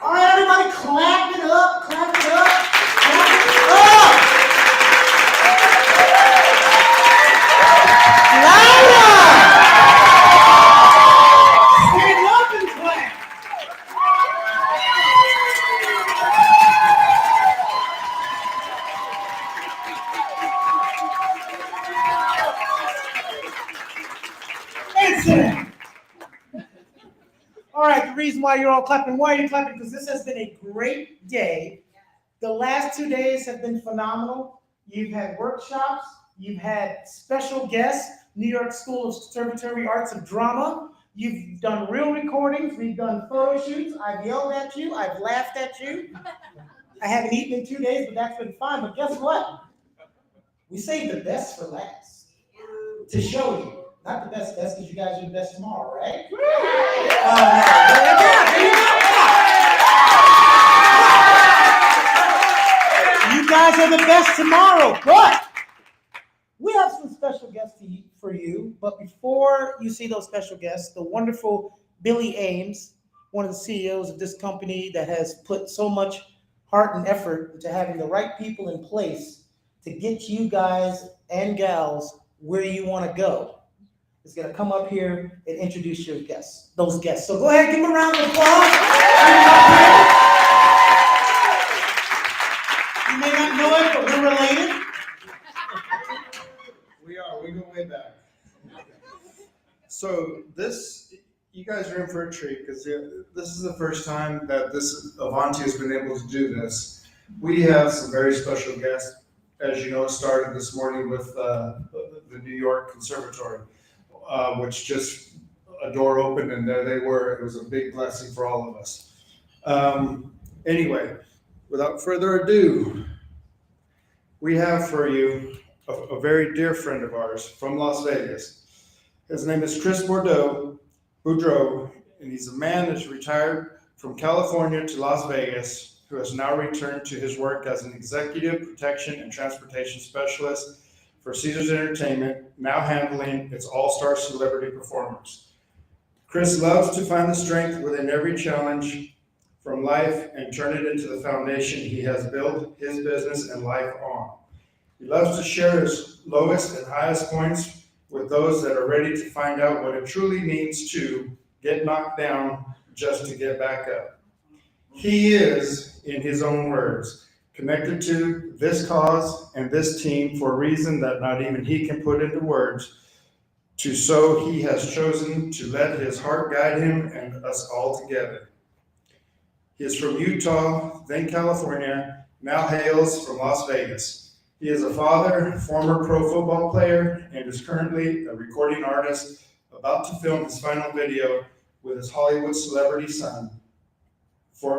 All right, everybody, clap it up, clap it up, clap it up. Louder! Stand up and clap. And sit down. All right, the reason why you're all clapping, why are you clapping? Because this has been a great day. The last 2 days have been phenomenal. You've had workshops, you've had special guests, New York School of Conservatory Arts and Drama. You've done real recordings, we've done photo shoots. I've yelled at you, I've laughed at you. I haven't eaten in 2 days, but that's been fine. But guess what? We saved the best for last to show you. Not the best because you guys are the best tomorrow, right? You guys are the best tomorrow, but we have some special guests for you. But before you see those special guests, the wonderful Billy Ames, one of the CEOs of this company that has put so much heart and effort into having the right people in place to get you guys and gals where you want to go, is going to come up here and introduce your guests, those guests. So go ahead, give them a round of applause. You may not know it, but we're related. We go way back. So you guys are in for a treat because this is the first time that Avanti has been able to do this. We have some very special guests. As you know, it started this morning with the New York Conservatory. Which just a door opened and there they were. It was a big blessing for all of us. Anyway, without further ado, we have for you a very dear friend of ours from Las Vegas. His name is Chris Boudrea, and he's a man that's retired from California to Las Vegas, who has now returned to his work as an executive protection and transportation specialist for Caesars Entertainment, now handling its all-star celebrity performers. Chris loves to find the strength within every challenge from life and turn it into the foundation he has built his business and life on. He loves to share his lowest and highest points with those that are ready to find out what it truly means to get knocked down just to get back up. He is, in his own words, connected to this cause and this team for a reason that not even he can put into words. So he has chosen to let his heart guide him and us all together. He is from Utah, then California, now hails from Las Vegas. He is a father, former pro football player, and is currently a recording artist about to film his final video with his Hollywood celebrity son for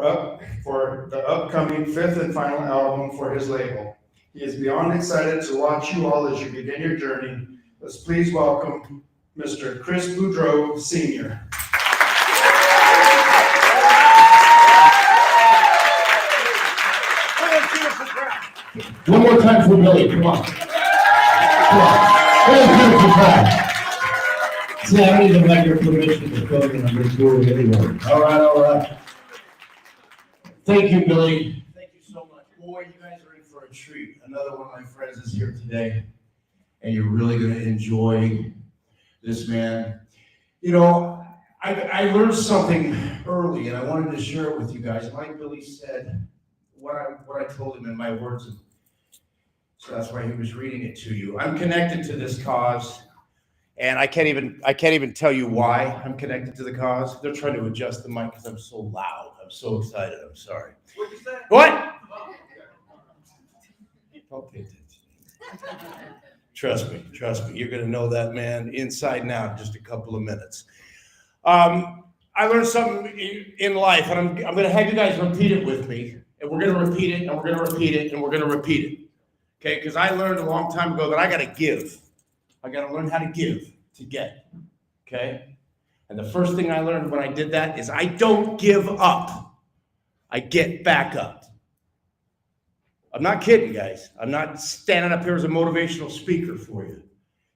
the upcoming 5th and final album for his label. He is beyond excited to watch you all as you begin your journey. Let's please welcome Mr. Chris Boudrea, Sr. One more time for Billy, come on. Come on. What a beautiful crowd. See, I don't even have your permission to film it on this tour anymore. All right. Thank you, Billy. Thank you so much. Boy, you guys are in for a treat. Another one of my friends is here today, and you're really going to enjoy this man. You know, I learned something early, and I wanted to share it with you guys. Like Billy said, what I told him in my words, and so that's why he was reading it to you. I'm connected to this cause, and I can't even tell you why I'm connected to the cause. They're trying to adjust the mic because I'm so loud. I'm so excited. I'm sorry. What'd you say? What? Don't pay attention. Trust me. You're going to know that man inside and out in just a couple of minutes. I learned something in life, and I'm going to have you guys repeat it with me. And we're going to repeat it, and we're going to repeat it, and we're going to repeat it. Okay? Because I learned a long time ago that I got to give. I got to learn how to give to get. Okay? And the first thing I learned when I did that is I don't give up. I get back up. I'm not kidding, guys. I'm not standing up here as a motivational speaker for you.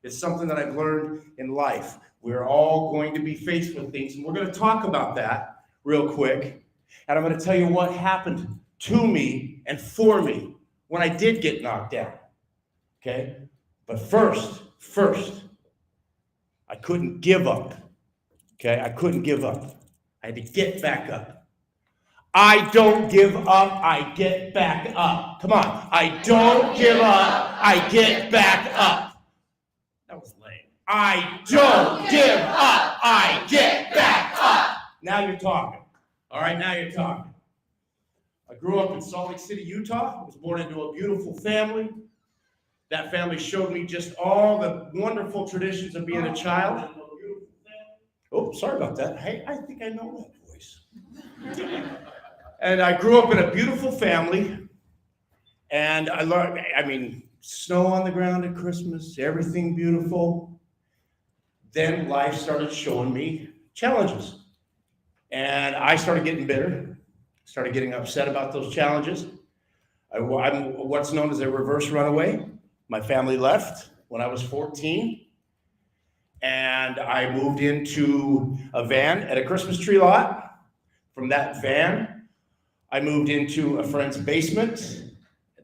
It's something that I've learned in life. We're all going to be faced with things, and we're going to talk about that real quick. And I'm going to tell you what happened to me and for me when I did get knocked down. Okay? But first, I couldn't give up. Okay? I couldn't give up. I had to get back up. I don't give up, I get back up. Come on. I don't give up, I get back up. That was lame. I don't give up, I get back up. Now you're talking. All right, now you're talking. I grew up in Salt Lake City, Utah. I was born into a beautiful family. That family showed me just all the wonderful traditions of being a child. Oh, sorry about that. Hey, I think I know that voice. And I grew up in a beautiful family. And I learned, snow on the ground at Christmas, everything beautiful. Then life started showing me challenges. And I started getting bitter, started getting upset about those challenges. I'm what's known as a reverse runaway. My family left when I was 14. And I moved into a van at a Christmas tree lot. From that van, I moved into a friend's basement.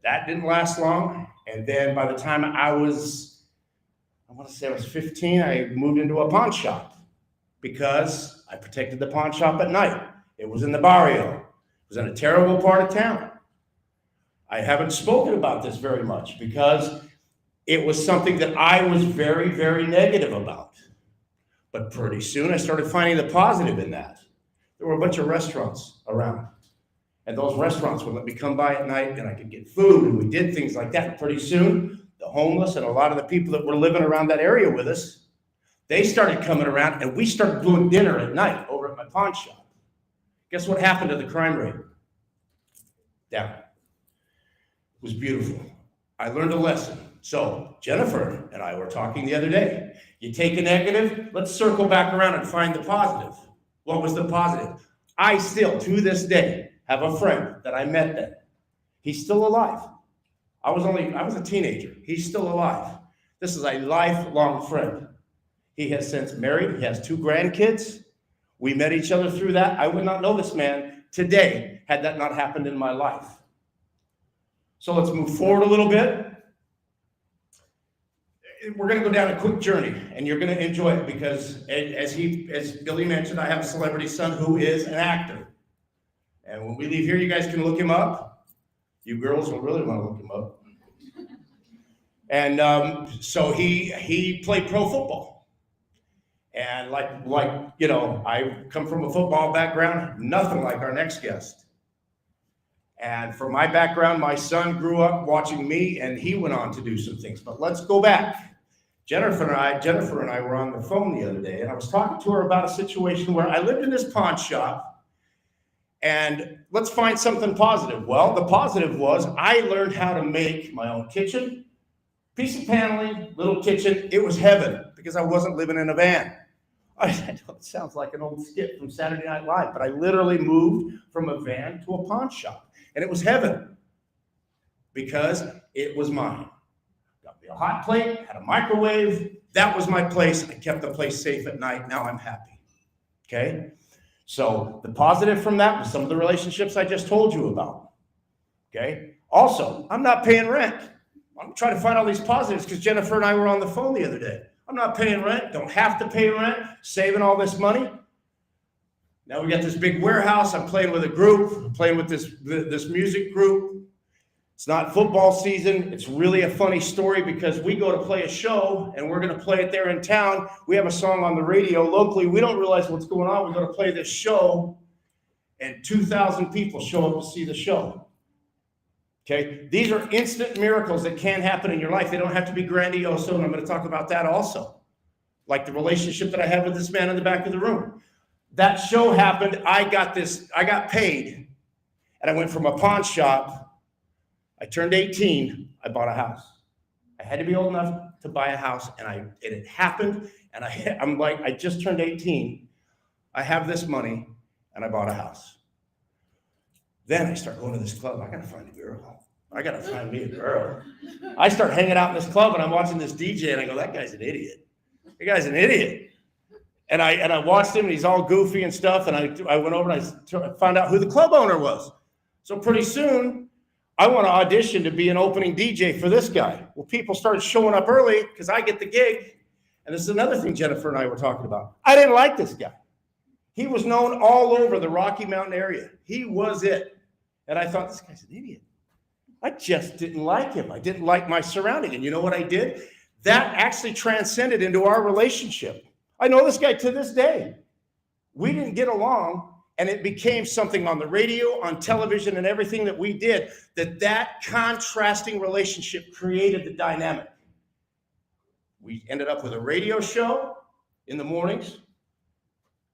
That didn't last long. And then by the time I was 15, I moved into a pawn shop because I protected the pawn shop at night. It was in the barrio. It was in a terrible part of town. I haven't spoken about this very much because it was something that I was very, very negative about. But pretty soon I started finding the positive in that. There were a bunch of restaurants around. And those restaurants would let me come by at night and I could get food, and we did things like that. And pretty soon, the homeless and a lot of the people that were living around that area with us, they started coming around, and we started doing dinner at night over at my pawn shop. Guess what happened to the crime rate? Down. It was beautiful. I learned a lesson. So Jennifer and I were talking the other day. You take a negative, let's circle back around and find the positive. What was the positive? I still, to this day, have a friend that I met then. He's still alive. I was a teenager. He's still alive. This is a lifelong friend. He has since married. He has 2 grandkids. We met each other through that. I would not know this man today had that not happened in my life. So let's move forward a little bit. We're going to go down a quick journey, and you're going to enjoy it because, as Billy mentioned, I have a celebrity son who is an actor. And when we leave here, you guys can look him up. You girls will really want to look him up. And so he played pro football. And like I come from a football background, nothing like our next guest. And from my background, my son grew up watching me, and he went on to do some things. But let's go back. Jennifer and I were on the phone the other day, and I was talking to her about a situation where I lived in this pawn shop, and let's find something positive. Well, the positive was I learned how to make my own kitchen, piece of paneling, little kitchen. It was heaven because I wasn't living in a van. I know it sounds like an old skit from Saturday Night Live, but I literally moved from a van to a pawn shop, and it was heaven because it was mine. Got me a hot plate, had a microwave. That was my place. I kept the place safe at night. Now I'm happy. Okay? So the positive from that was some of the relationships I just told you about. Okay? Also, I'm not paying rent. I'm trying to find all these positives because Jennifer and I were on the phone the other day. I'm not paying rent, don't have to pay rent, saving all this money. Now we got this big warehouse. I'm playing with a group, I'm playing with this music group. It's not football season. It's really a funny story because we go to play a show and we're going to play it there in town. We have a song on the radio locally. We don't realize what's going on. We go to play this show and 2,000 people show up to see the show. Okay, these are instant miracles that can happen in your life. They don't have to be grandiose, and I'm going to talk about that also. Like the relationship that I have with this man in the back of the room. That show happened. I got paid, and I went from a pawn shop. I turned 18. I bought a house. I had to be old enough to buy a house, and it happened. And I'm like, I just turned 18. I have this money, and I bought a house. Then I start going to this club. I got to find a girl. I got to find me a girl. I start hanging out in this club and I'm watching this DJ and I go, that guy's an idiot. That guy's an idiot. And I watched him and he's all goofy and stuff. And I went over and I found out who the club owner was. So pretty soon I want to audition to be an opening DJ for this guy. Well, people started showing up early because I get the gig. And this is another thing Jennifer and I were talking about. I didn't like this guy. He was known all over the Rocky Mountain area. He was it. And I thought, this guy's an idiot. I just didn't like him. I didn't like my surrounding. And you know what I did? That actually transcended into our relationship. I know this guy to this day. We didn't get along, and it became something on the radio, on television, and everything that we did, that contrasting relationship created the dynamic. We ended up with a radio show in the mornings.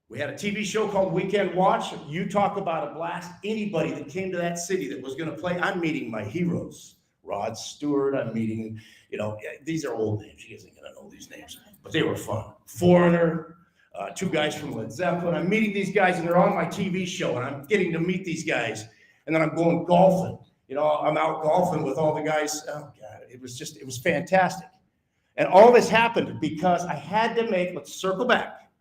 We had a TV show called Weekend Watch. You talk about a blast. Anybody that came to that city that was going to play, I'm meeting my heroes. Rod Stewart, I'm meeting, these are old names. You guys ain't going to know these names, but they were fun. Foreigner, two guys from Led Zeppelin. I'm meeting these guys and they're on my TV show and I'm getting to meet these guys. And then I'm going golfing. I'm out golfing with all the guys. Oh God, it was fantastic. And all this happened because I had to let's circle back,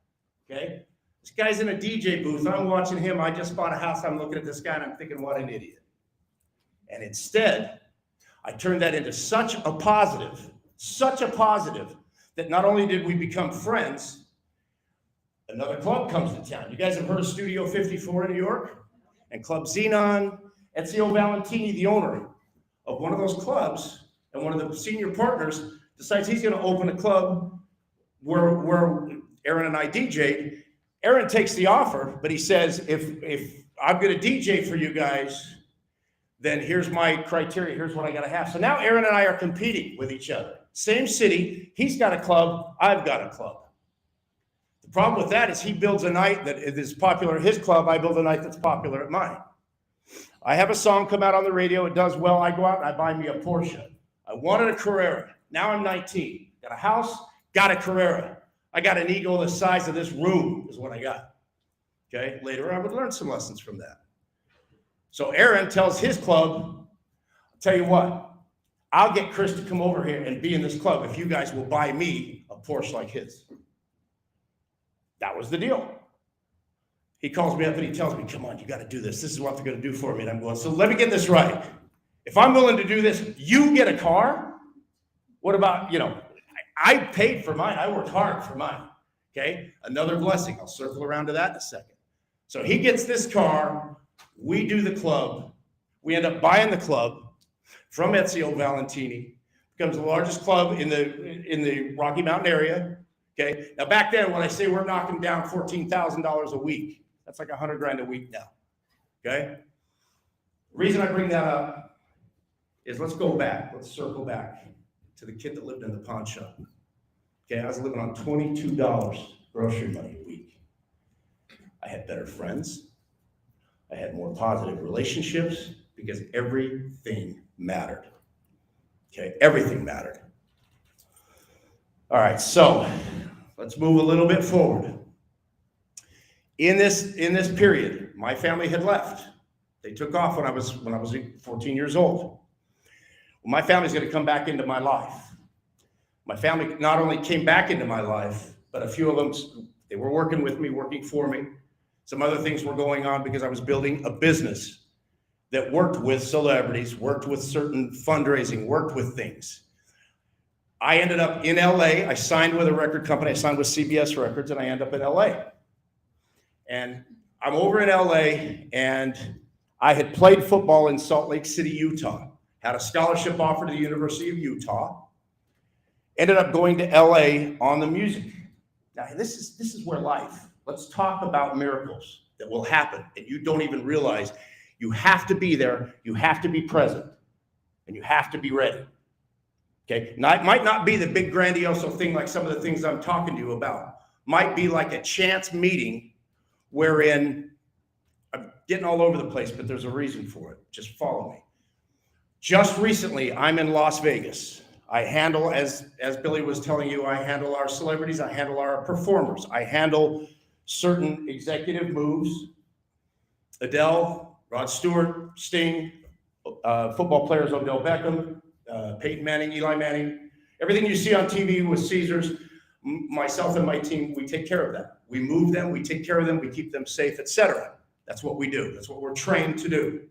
okay? This guy's in a DJ booth. I'm watching him. I just bought a house. I'm looking at this guy and I'm thinking, what an idiot. And instead, I turned that into such a positive, that not only did we become friends, another club comes to town. You guys have heard of Studio 54 in New York? And Club Xenon, Ezio Valentini, the owner of one of those clubs and one of the senior partners, decides he's going to open a club where Aaron and I DJ'd. Aaron takes the offer, but he says, if I'm going to DJ for you guys, then here's my criteria. Here's what I got to have. So now Aaron and I are competing with each other. Same city. He's got a club. I've got a club. The problem with that is he builds a night that is popular at his club. I build a night that's popular at mine. I have a song come out on the radio. It does well. I go out and I buy me a Porsche. I wanted a Carrera. Now I'm 19. Got a house, got a Carrera. I got an ego the size of this room is what I got. Okay, later I would learn some lessons from that. So Aaron tells his club, I'll tell you what, I'll get Chris to come over here and be in this club if you guys will buy me a Porsche like his. That was the deal. He calls me up and he tells me, come on, you got to do this. This is what they're going to do for me. And I'm going, so let me get this right. If I'm willing to do this, you get a car? What about, I paid for mine. I worked hard for mine. Okay. Another blessing. I'll circle around to that in a second. So he gets this car. We do the club. We end up buying the club from Ezio Valentini. Becomes the largest club in the Rocky Mountain area. Okay. Now back then, when I say we're knocking down $14,000 a week, that's like $100,000 a week now. Okay. The reason I bring that up is let's go back. Let's circle back to the kid that lived in the pawn shop. Okay, I was living on $22 grocery money a week. I had better friends. I had more positive relationships because everything mattered. Okay, everything mattered. All right, so let's move a little bit forward. In this period, my family had left. They took off when I was 14 years old. My family's going to come back into my life. My family not only came back into my life, but a few of them, they were working with me, working for me. Some other things were going on because I was building a business that worked with celebrities, worked with certain fundraising, worked with things. I ended up in LA. I signed with a record company. I signed with CBS Records, and I end up in LA. And I'm over in LA, and I had played football in Salt Lake City, Utah. Had a scholarship offer to the University of Utah. Ended up going to LA on the music. Now, this is where life. Let's talk about miracles that will happen, and you don't even realize. You have to be there, you have to be present, and you have to be ready. Okay? Now, it might not be the big grandiose thing like some of the things I'm talking to you about. Might be like a chance meeting wherein I'm getting all over the place, but there's a reason for it. Just follow me. Just recently, I'm in Las Vegas. I handle, as Billy was telling you, I handle our celebrities, I handle our performers, I handle certain executive moves. Adele, Rod Stewart, Sting, football players, Odell Beckham, Peyton Manning, Eli Manning, everything you see on TV with Caesars, myself and my team, we take care of that. We move them, we take care of them, we keep them safe, etc. That's what we do. That's what we're trained to do.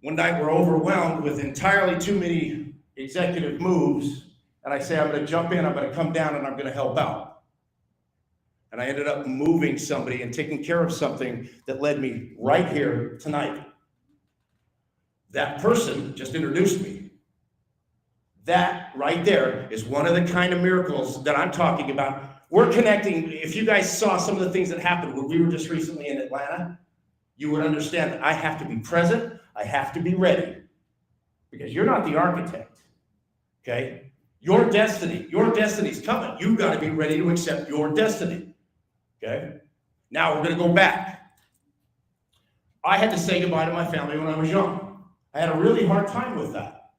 One night we're overwhelmed with entirely too many executive moves, and I say, I'm going to jump in, I'm going to come down, and I'm going to help out. And I ended up moving somebody and taking care of something that led me right here tonight. That person just introduced me. That right there is one of the kind of miracles that I'm talking about. We're connecting. If you guys saw some of the things that happened when we were just recently in Atlanta, you would understand that I have to be present. I have to be ready, because you're not the architect, okay? Your destiny's coming. You've got to be ready to accept your destiny, okay? Now we're going to go back. I had to say goodbye to my family when I was young. I had a really hard time with that.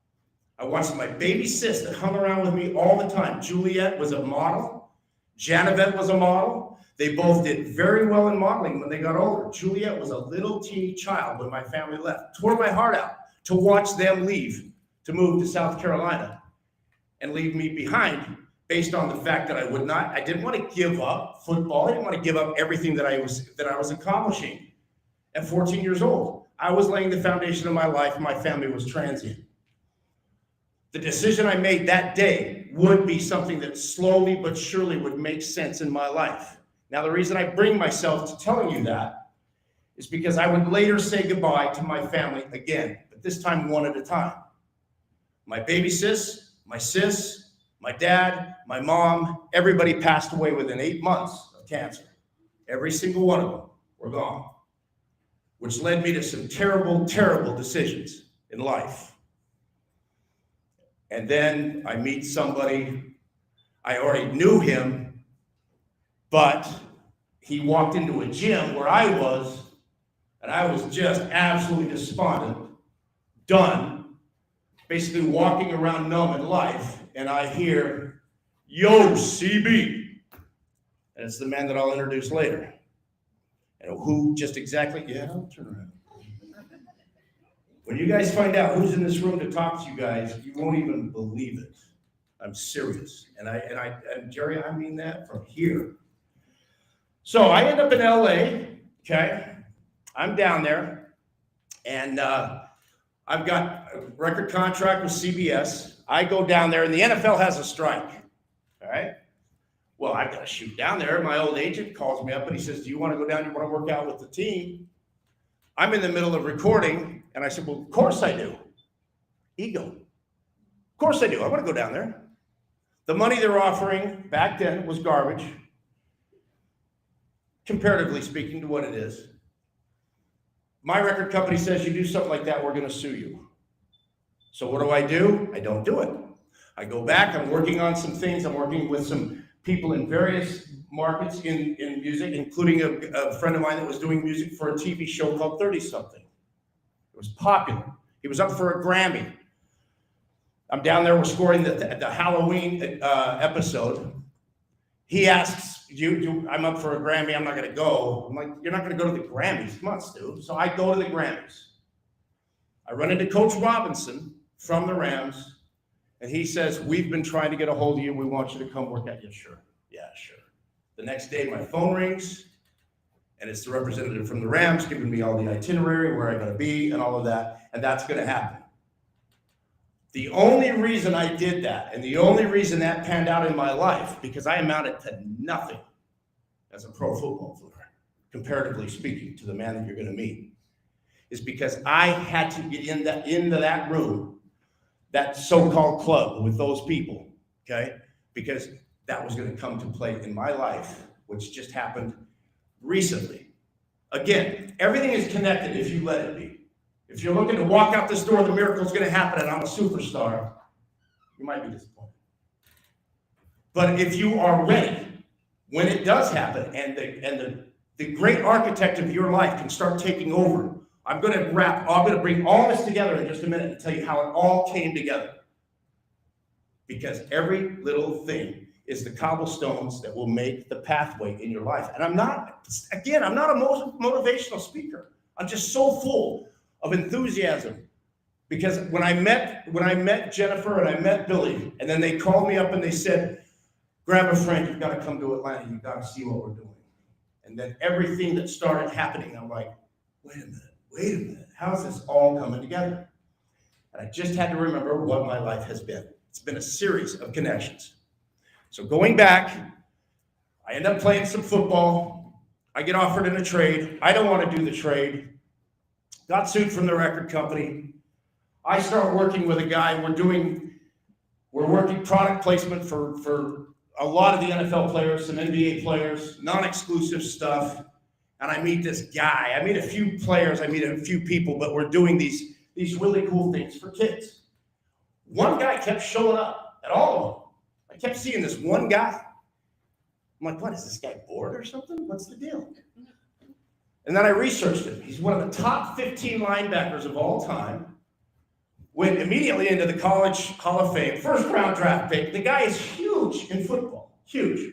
I watched my baby sis that hung around with me all the time. Juliet was a model. Janavet was a model. They both did very well in modeling when they got older. Juliet was a little teeny child when my family left. Tore my heart out to watch them leave, to move to South Carolina and leave me behind, based on the fact that I didn't want to give up football. I didn't want to give up everything that I was accomplishing. At 14 years old, I was laying the foundation of my life. My family was transient. The decision I made that day would be something that slowly but surely would make sense in my life. Now, the reason I bring myself to telling you that is because I would later say goodbye to my family again, but this time one at a time. My baby sis, my dad, my mom, everybody passed away within 8 months of cancer. Every single one of them were gone, which led me to some terrible, terrible decisions in life. And then I meet somebody, I already knew him, but he walked into a gym where I was, and I was just absolutely despondent, done, basically walking around numb in life, and I hear, "Yo, CB," and it's the man that I'll introduce later. And who just exactly, yeah, I'll turn around. When you guys find out who's in this room to talk to you guys, you won't even believe it. I'm serious. And Jerry, I mean that from here. So I end up in LA, okay? I'm down there, and I've got a record contract with CBS. I go down there, and the NFL has a strike, all right? Well, I've got to shoot down there. My old agent calls me up, and he says, "Do you want to go down? You want to work out with the team?" I'm in the middle of recording, and I said, "Well, of course I do." Ego. Of course I do. I want to go down there. The money they're offering back then was garbage, comparatively speaking to what it is. My record company says, "You do something like that, we're going to sue you." So what do? I don't do it. I go back. I'm working on some things. I'm working with some people in various markets in music, including a friend of mine that was doing music for a TV show called 30-something. It was popular. He was up for a Grammy. I'm down there, we're scoring the Halloween episode. He asks, I'm up for a Grammy, I'm not gonna go. I'm like, "You're not gonna go to the Grammys? Come on, Stu." So I go to the Grammys. I run into Coach Robinson from the Rams, and he says, "We've been trying to get a hold of you. We want you to come work out." "Yeah, sure." "Yeah, sure." The next day, my phone rings, and it's the representative from the Rams giving me all the itinerary, where I gotta be, and all of that, and that's gonna happen. The only reason I did that, and the only reason that panned out in my life, because I amounted to nothing as a pro football player, comparatively speaking to the man that you're gonna meet, is because I had to get into that room, that so-called club with those people, okay? Because that was gonna come to play in my life, which just happened recently. Again, everything is connected if you let it be. If you're looking to walk out this door, the miracle's gonna happen and I'm a superstar, you might be disappointed. But if you are ready, when it does happen, and the great architect of your life can start taking over, I'm gonna bring all this together in just a minute and tell you how it all came together. Because every little thing is the cobblestones that will make the pathway in your life. And I'm not a motivational speaker. I'm just so full of enthusiasm. Because when I met Jennifer and I met Billy, and then they called me up and they said, grab a friend, you've got to come to Atlanta, you've got to see what we're doing. And then everything that started happening, I'm like, wait a minute, how's this all coming together? And I just had to remember what my life has been. It's been a series of connections. So going back, I end up playing some football. I get offered in a trade. I don't want to do the trade. Got sued from the record company. I start working with a guy. We're working product placement for a lot of the NFL players, some NBA players, non-exclusive stuff. And I meet this guy. I meet a few players. I meet a few people, but we're doing these really cool things for kids. One guy kept showing up at all of them. I kept seeing this one guy. I'm like, what, is this guy bored or something? What's the deal? And then I researched him. He's one of the top 15 linebackers of all time. Went immediately into the College Hall of Fame, first round draft pick. The guy is huge in football, huge.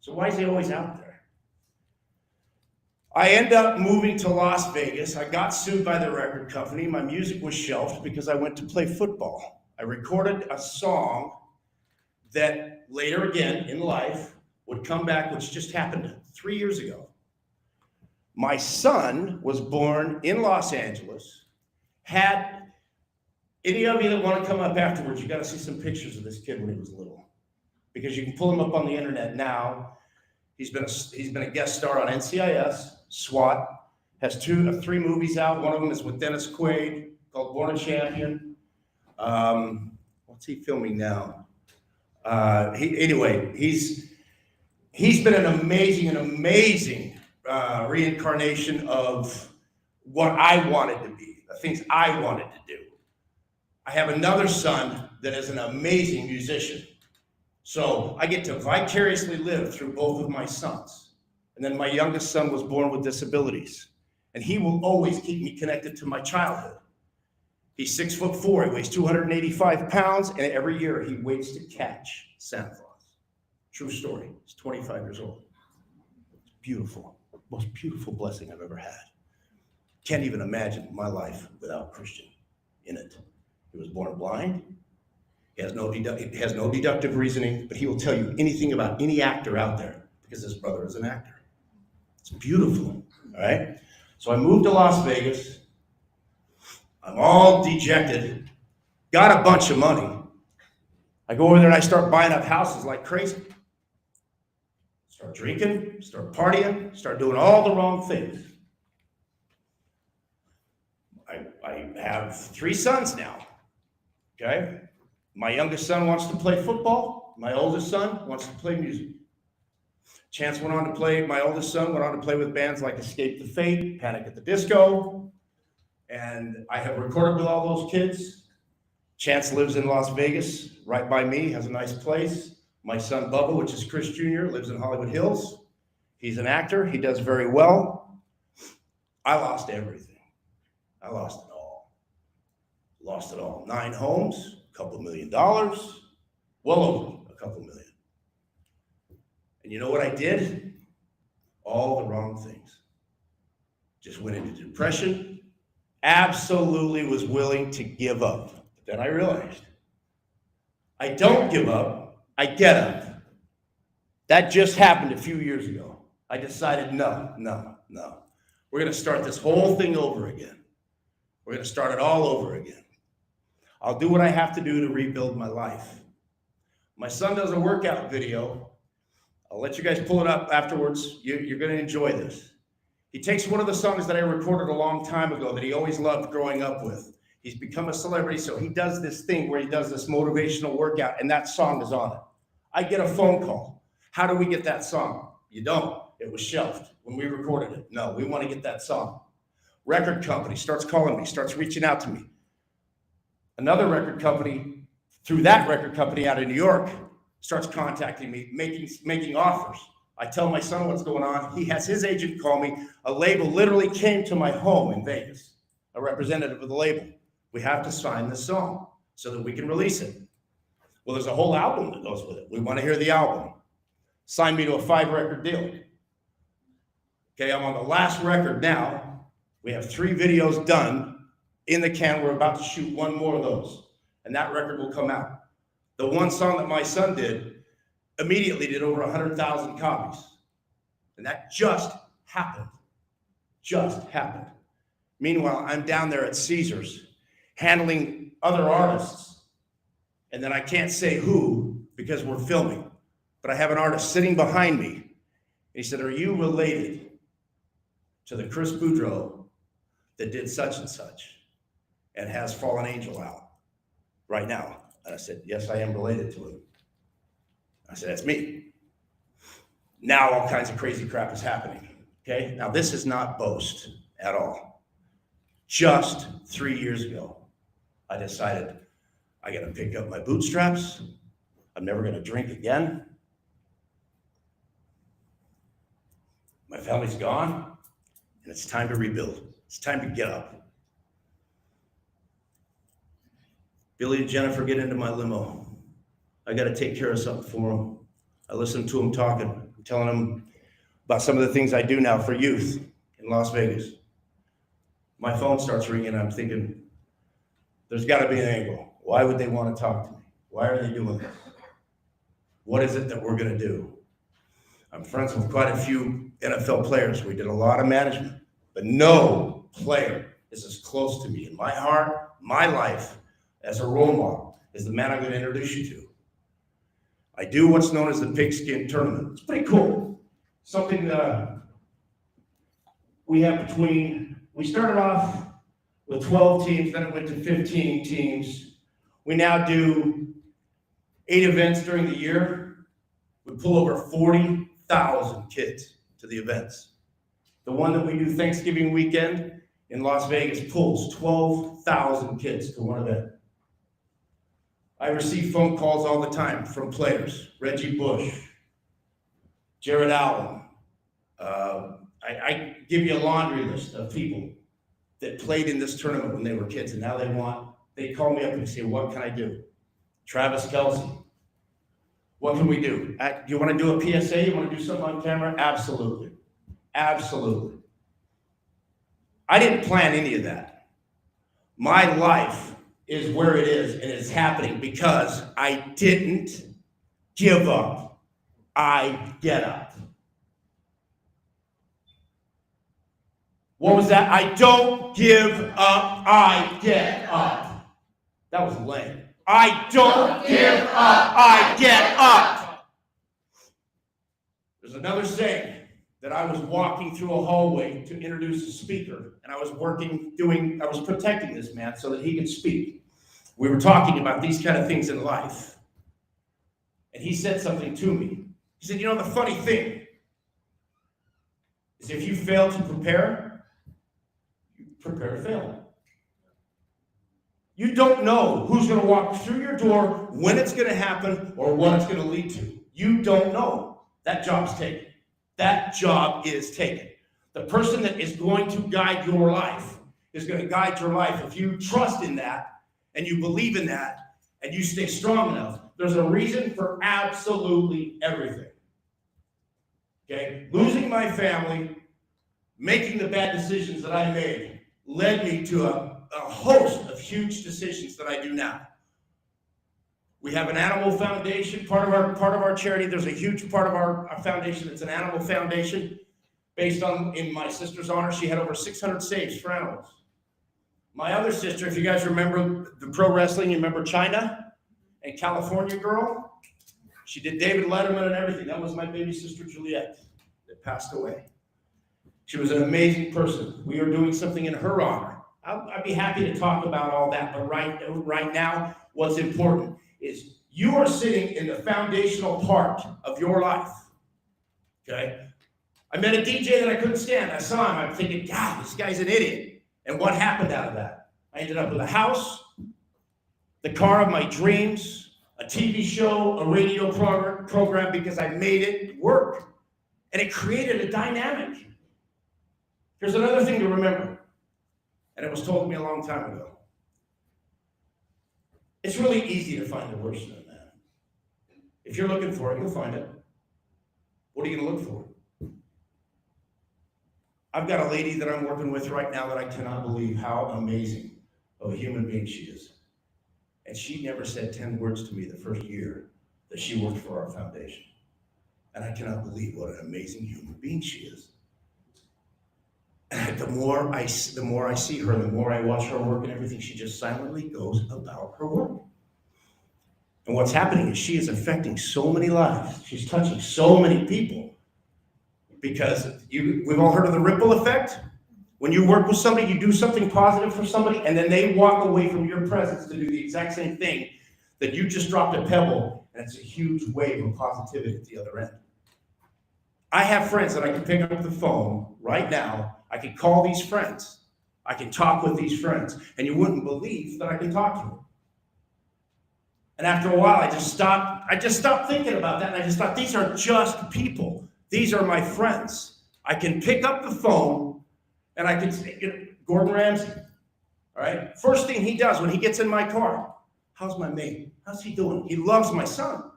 So why is he always out there? I end up moving to Las Vegas. I got sued by the record company. My music was shelved because I went to play football. I recorded a song that later again in life would come back, which just happened 3 years ago. My son was born in Los Angeles. Any of you that want to come up afterwards, you got to see some pictures of this kid when he was little, because you can pull him up on the internet now. He's been a guest star on NCIS, SWAT, has 3 movies out. One of them is with Dennis Quaid called Born a Champion. What's he filming now? He's been an amazing reincarnation of what I wanted to be, the things I wanted to do. I have another son that is an amazing musician. So I get to vicariously live through both of my sons. And then my youngest son was born with disabilities. And he will always keep me connected to my childhood. He's 6'4", he weighs 285 pounds, and every year he waits to catch Santa Claus. True story. He's 25 years old. It's beautiful. Most beautiful blessing I've ever had. Can't even imagine my life without Christian in it. He was born blind. He has no deductive reasoning, but he will tell you anything about any actor out there because his brother is an actor. It's beautiful, all right? So I moved to Las Vegas. I'm all dejected. Got a bunch of money. I go over there and I start buying up houses like crazy. Start drinking, start partying, start doing all the wrong things. I have 3 sons now, okay? My youngest son wants to play football. My oldest son wants to play music. My oldest son went on to play with bands like Escape the Fate, Panic at the Disco, and I have recorded with all those kids. Chance lives in Las Vegas, right by me, has a nice place. My son Bubba, which is Chris Jr., lives in Hollywood Hills. He's an actor, he does very well. I lost everything. I lost it all. Lost it all. 9 homes, a couple $1 million, well over a couple million. And you know what I did? All the wrong things. Just went into depression. Absolutely was willing to give up. But then I realized, I don't give up, I get up. That just happened a few years ago. I decided, no. We're going to start this whole thing over again. We're going to start it all over again. I'll do what I have to do to rebuild my life. My son does a workout video. I'll let you guys pull it up afterwards. You're going to enjoy this. He takes one of the songs that I recorded a long time ago that he always loved growing up with. He's become a celebrity, so he does this thing where he does this motivational workout, and that song is on it. I get a phone call. How do we get that song? You don't. It was shelved when we recorded it. No, we want to get that song. Record company starts calling me, starts reaching out to me. Another record company, through that record company out of New York, starts contacting me, making offers. I tell my son what's going on. He has his agent call me. A label literally came to my home in Vegas, a representative of the label. We have to sign this song so that we can release it. Well, there's a whole album that goes with it. We want to hear the album. Sign me to a 5-record deal. Okay, I'm on the last record now. We have 3 videos done. in the can. We're about to shoot one more of those, and that record will come out. The one song that my son did immediately did over 100,000 copies. And that just happened. Just happened. Meanwhile, I'm down there at Caesars handling other artists. And then I can't say who because we're filming. But I have an artist sitting behind me. And he said, "Are you related to the Chris Boudrea that did such and such and has Fallen Angel out right now?" And I said, "Yes, I am related to him." I said, "That's me." Now all kinds of crazy crap is happening. Okay, now this is not boast at all. Just 3 years ago, I decided I got to pick up my bootstraps. I'm never going to drink again. My family's gone, and it's time to rebuild. It's time to get up. Billy and Jennifer get into my limo. I got to take care of something for them. I listen to them talking. I'm telling them about some of the things I do now for youth in Las Vegas. My phone starts ringing, and I'm thinking, there's got to be an angle. Why would they want to talk to me? Why are they doing this? What is it that we're going to do? I'm friends with quite a few NFL players. We did a lot of management, but no player is as close to me in my heart, my life, as a role model, as the man I'm going to introduce you to. I do what's known as the pigskin tournament. It's pretty cool. Something we have we started off with 12 teams, then it went to 15 teams. We now do 8 events during the year. We pull over 40,000 kids to the events. The one that we do Thanksgiving weekend in Las Vegas pulls 12,000 kids to one event. I receive phone calls all the time from players, Reggie Bush, Jared Allen. I give you a laundry list of people that played in this tournament when they were kids, and now they call me up and say, "What can I do?" Travis Kelce, what can we do? Do you want to do a PSA? You want to do something on camera? Absolutely. Absolutely. I didn't plan any of that. My life is where it is, and it's happening because I didn't give up. I get up. What was that? I don't give up. I get up. That was lame. I don't give up. I get up. There's another saying that I was walking through a hallway to introduce a speaker, and I was protecting this man so that he could speak. We were talking about these kind of things in life. And he said something to me. He said, "You know, the funny thing is if you fail to prepare, you prepare to fail. You don't know who's going to walk through your door, when it's going to happen, or what it's going to lead to. You don't know. That job's taken. That job is taken. The person that is going to guide your life is going to guide your life. If you trust in that and you believe in that and you stay strong enough, there's a reason for absolutely everything. Okay? Losing my family, making the bad decisions that I made, led me to a host of huge decisions that I do now. We have an animal foundation, part of our charity. There's a huge part of our foundation that's an animal foundation based on, in my sister's honor, she had over 600 saves for animals. My other sister, if you guys remember the pro wrestling, you remember China and California Girl? She did David Letterman and everything. That was my baby sister Juliet that passed away. She was an amazing person. We are doing something in her honor. I'd be happy to talk about all that, but right now, what's important is you are sitting in the foundational part of your life, okay? I met a DJ that I couldn't stand. I saw him. I'm thinking, God, this guy's an idiot. And what happened out of that? I ended up with a house, the car of my dreams, a TV show, a radio program because I made it work. And it created a dynamic. Here's another thing to remember, and it was told to me a long time ago. It's really easy to find the worst in a man. If you're looking for it, you'll find it. What are you going to look for? I've got a lady that I'm working with right now that I cannot believe how amazing. of a human being she is. And she never said 10 words to me the first year that she worked for our foundation. And I cannot believe what an amazing human being she is. And the more I see her, the more I watch her work and everything, she just silently goes about her work. And what's happening is she is affecting so many lives. She's touching so many people. Because we've all heard of the ripple effect. When you work with somebody, you do something positive for somebody, and then they walk away from your presence to do the exact same thing that you just dropped a pebble, and it's a huge wave of positivity at the other end. I have friends that I can pick up the phone right now. I can call these friends. I can talk with these friends, and you wouldn't believe that I can talk to them. And after a while, I just stopped thinking about that, and I just thought, these are just people. These are my friends. I can pick up the phone, and I can say, Gordon Ramsay, all right? First thing he does when he gets in my car, how's my mate? How's he doing? He loves my son.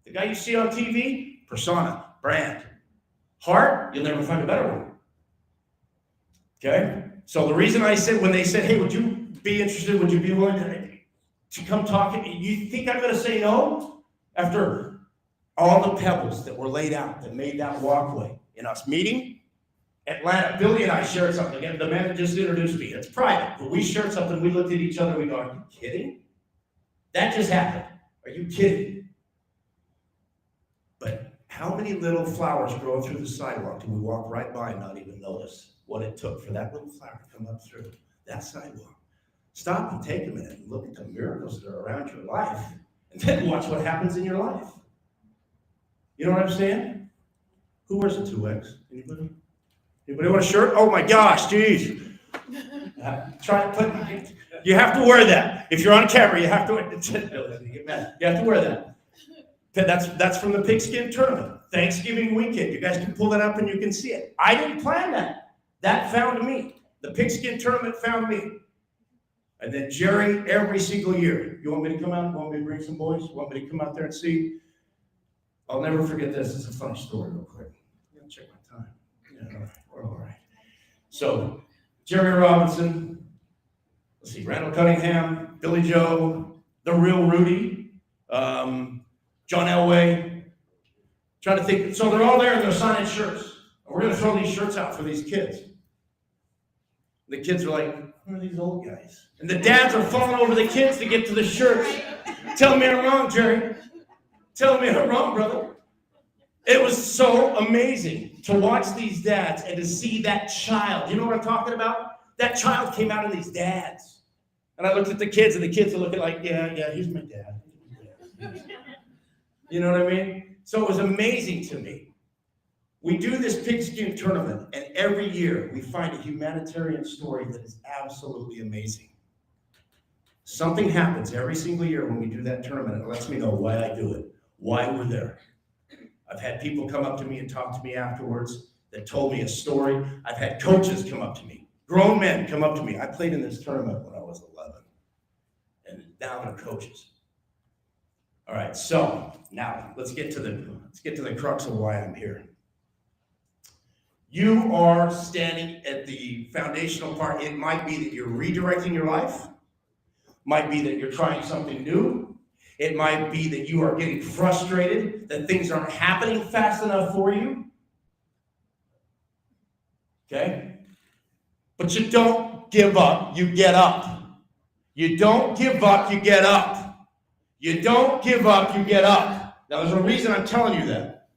The guy you see on TV, persona, brand. Heart, you'll never find a better one. Okay? So the reason I said, when they said, hey, would you be interested? Would you be willing to come talk? You think I'm going to say no? After all the pebbles that were laid out that made that walkway in us meeting, Atlanta, Billy and I shared something. Again, the man that just introduced me, it's private, but we shared something. We looked at each other, we go, are you kidding? That just happened. Are you kidding? But how many little flowers grow through the sidewalk do we walk right by and not even notice what it took for that little flower to come up through that sidewalk? Stop and take a minute and look at the miracles that are around your life, and then watch what happens in your life. You know what I'm saying? Who wears a 2X? Anybody? Anybody want a shirt? Oh my gosh, geez. You have to wear that. If you're on camera, you have to wear that. That's from the pigskin tournament. Thanksgiving weekend. You guys can pull that up and you can see it. I didn't plan that. That found me. The pigskin tournament found me. And then Jerry, every single year. You want me to come out? You want me to bring some boys? You want me to come out there and see? I'll never forget this. It's a funny story real quick. I'm gonna check my time. Yeah, we're all right. So, Jerry Robinson, let's see, Randall Cunningham, Billy Joe, the real Rudy, John Elway. Trying to think. So they're all there and they're signing shirts. And we're going to throw these shirts out for these kids. The kids are like, who are these old guys? And the dads are falling over the kids to get to the shirts. Tell me I'm wrong, Jerry. Tell me I'm wrong, brother. It was so amazing to watch these dads and to see that child. You know what I'm talking about? That child came out of these dads. And I looked at the kids, and the kids are looking like, yeah, he's my dad. You know what I mean? So it was amazing to me. We do this pigskin tournament, and every year we find a humanitarian story that is absolutely amazing. Something happens every single year when we do that tournament. It lets me know why I do it, why we're there. I've had people come up to me and talk to me afterwards that told me a story. I've had coaches come up to me, grown men come up to me. I played in this tournament when I was 11, and now they're coaches. All right, so now let's get to the crux of why I'm here. You are standing at the foundational part. It might be that you're redirecting your life. Might be that you're trying something new. It might be that you are getting frustrated, that things aren't happening fast enough for you. Okay? But you don't give up, you get up. You don't give up, you get up. You don't give up, you get up. Now, there's a reason I'm telling you that.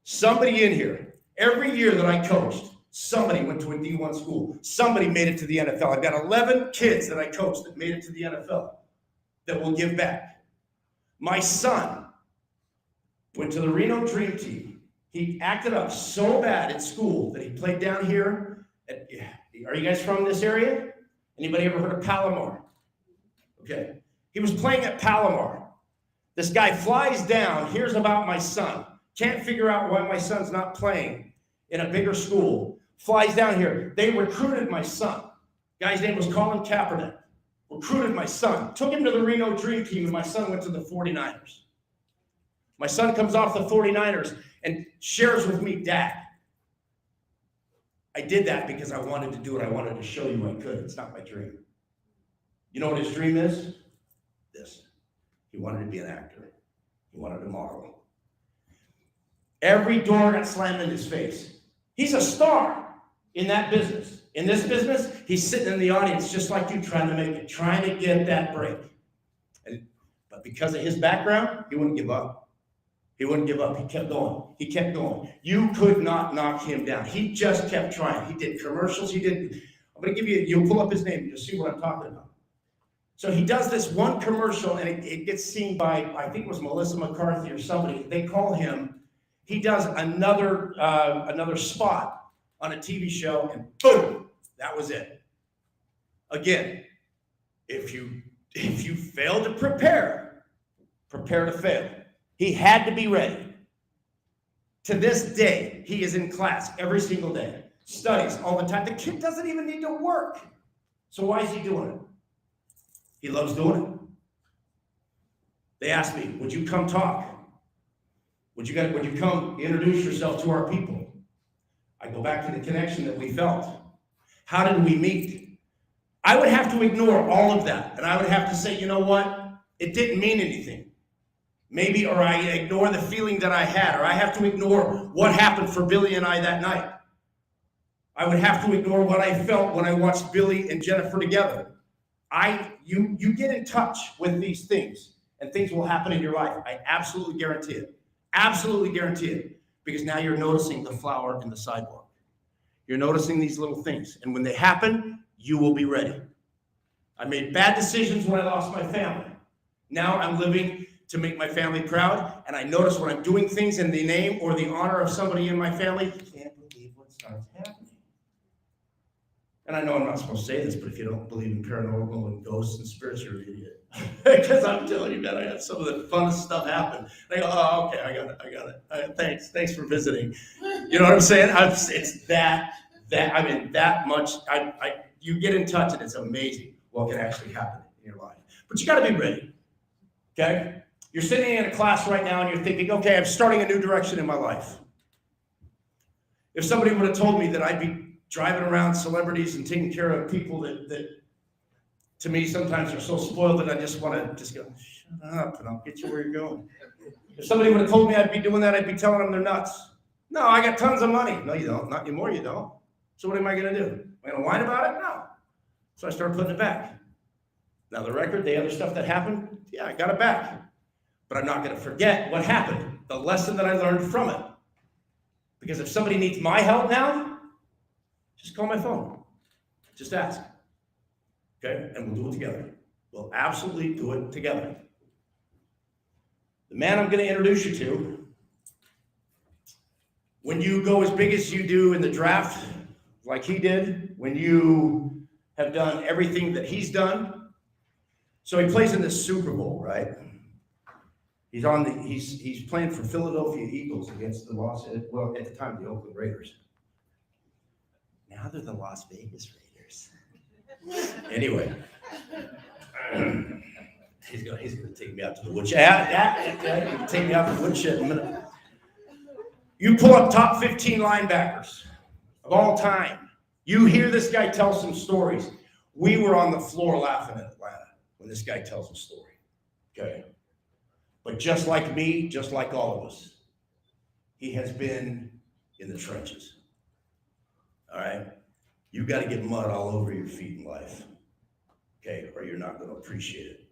Somebody in here, every year that I coached, somebody went to a D1 school. Somebody made it to the NFL. I've got 11 kids that I coached that made it to the NFL that will give back. My son went to the Reno Dream Team. He acted up so bad at school that he played down here. Are you guys from this area? Anybody ever heard of Palomar? Okay. He was playing at Palomar. This guy flies down, hears about my son, can't figure out why my son's not playing in a bigger school, flies down here. They recruited my son. Guy's name was Colin Kaepernick. Recruited my son, took him to the Reno Dream Team, and my son went to the 49ers. My son comes off the 49ers and shares with me, Dad, I did that because I wanted to do it. I wanted to show you I could. It's not my dream. You know what his dream is? This. He wanted to be an actor. He wanted to model. Every door got slammed in his face. He's a star in that business. In this business, he's sitting in the audience just like you, trying to make it, trying to get that break. But because of his background, he wouldn't give up. He wouldn't give up. He kept going. He kept going. You could not knock him down. He just kept trying. He did commercials. I'm going to give you, you'll pull up his name. You'll see what I'm talking about. So he does this one commercial, and it gets seen by, I think it was Melissa McCarthy or somebody. They call him. He does another spot on a TV show, and boom, that was it. Again, if you fail to prepare to fail. He had to be ready. To this day, he is in class every single day, studies all the time. The kid doesn't even need to work. So why is he doing it? He loves doing it. They asked me, would you come talk? Would you come introduce yourself to our people? I go back to the connection that we felt. How did we meet? I would have to ignore all of that. And I would have to say, you know what? It didn't mean anything. Maybe, or I ignore the feeling that I had, or I have to ignore what happened for Billy and I that night. I would have to ignore what I felt when I watched Billy and Jennifer together. You get in touch with these things, and things will happen in your life. I absolutely guarantee it. Absolutely guarantee it. Because now you're noticing the flower in the sidewalk. You're noticing these little things. And when they happen, you will be ready. I made bad decisions when I lost my family. Now I'm living to make my family proud. And I notice when I'm doing things in the name or the honor of somebody in my family, you can't believe what starts happening. And I know I'm not supposed to say this, but if you don't believe in paranormal and ghosts and spirits, you're an idiot. Because I'm telling you, man, I had some of the funnest stuff happen. And I go, oh, okay, I got it. Thanks for visiting. You know what I'm saying? It's that much. You get in touch, and it's amazing what can actually happen in your life. But you got to be ready. Okay? You're sitting in a class right now, and you're thinking, okay, I'm starting a new direction in my life. If somebody would have told me that I'd be driving around celebrities and taking care of people that to me sometimes are so spoiled that I just want to just go, shut up, and I'll get you where you're going. If somebody would have told me I'd be doing that, I'd be telling them they're nuts. No, I got tons of money. No, you don't. Not anymore, you don't. So what am I going to do? Am I going to whine about it? No. So I started putting it back. Now the record, the other stuff that happened, yeah, I got it back. But I'm not going to forget what happened, the lesson that I learned from it. Because if somebody needs my help now, just call my phone. Just ask. Okay? And we'll do it together. We'll absolutely do it together. The man I'm going to introduce you to, when you go as big as you do in the draft, like he did, when you have done everything that he's done. So he plays in the Super Bowl, right? He's playing for Philadelphia Eagles against the at the time, the Oakland Raiders. Now they're the Las Vegas Raiders. Anyway, he's gonna take me out to the woodshed. Take me out to the woodshed in a minute. You pull up top 15 linebackers of all time. You hear this guy tell some stories. We were on the floor laughing in Atlanta when this guy tells a story. Okay. But just like me, just like all of us, he has been in the trenches. All right? You got to get mud all over your feet in life, okay? Or you're not going to appreciate it.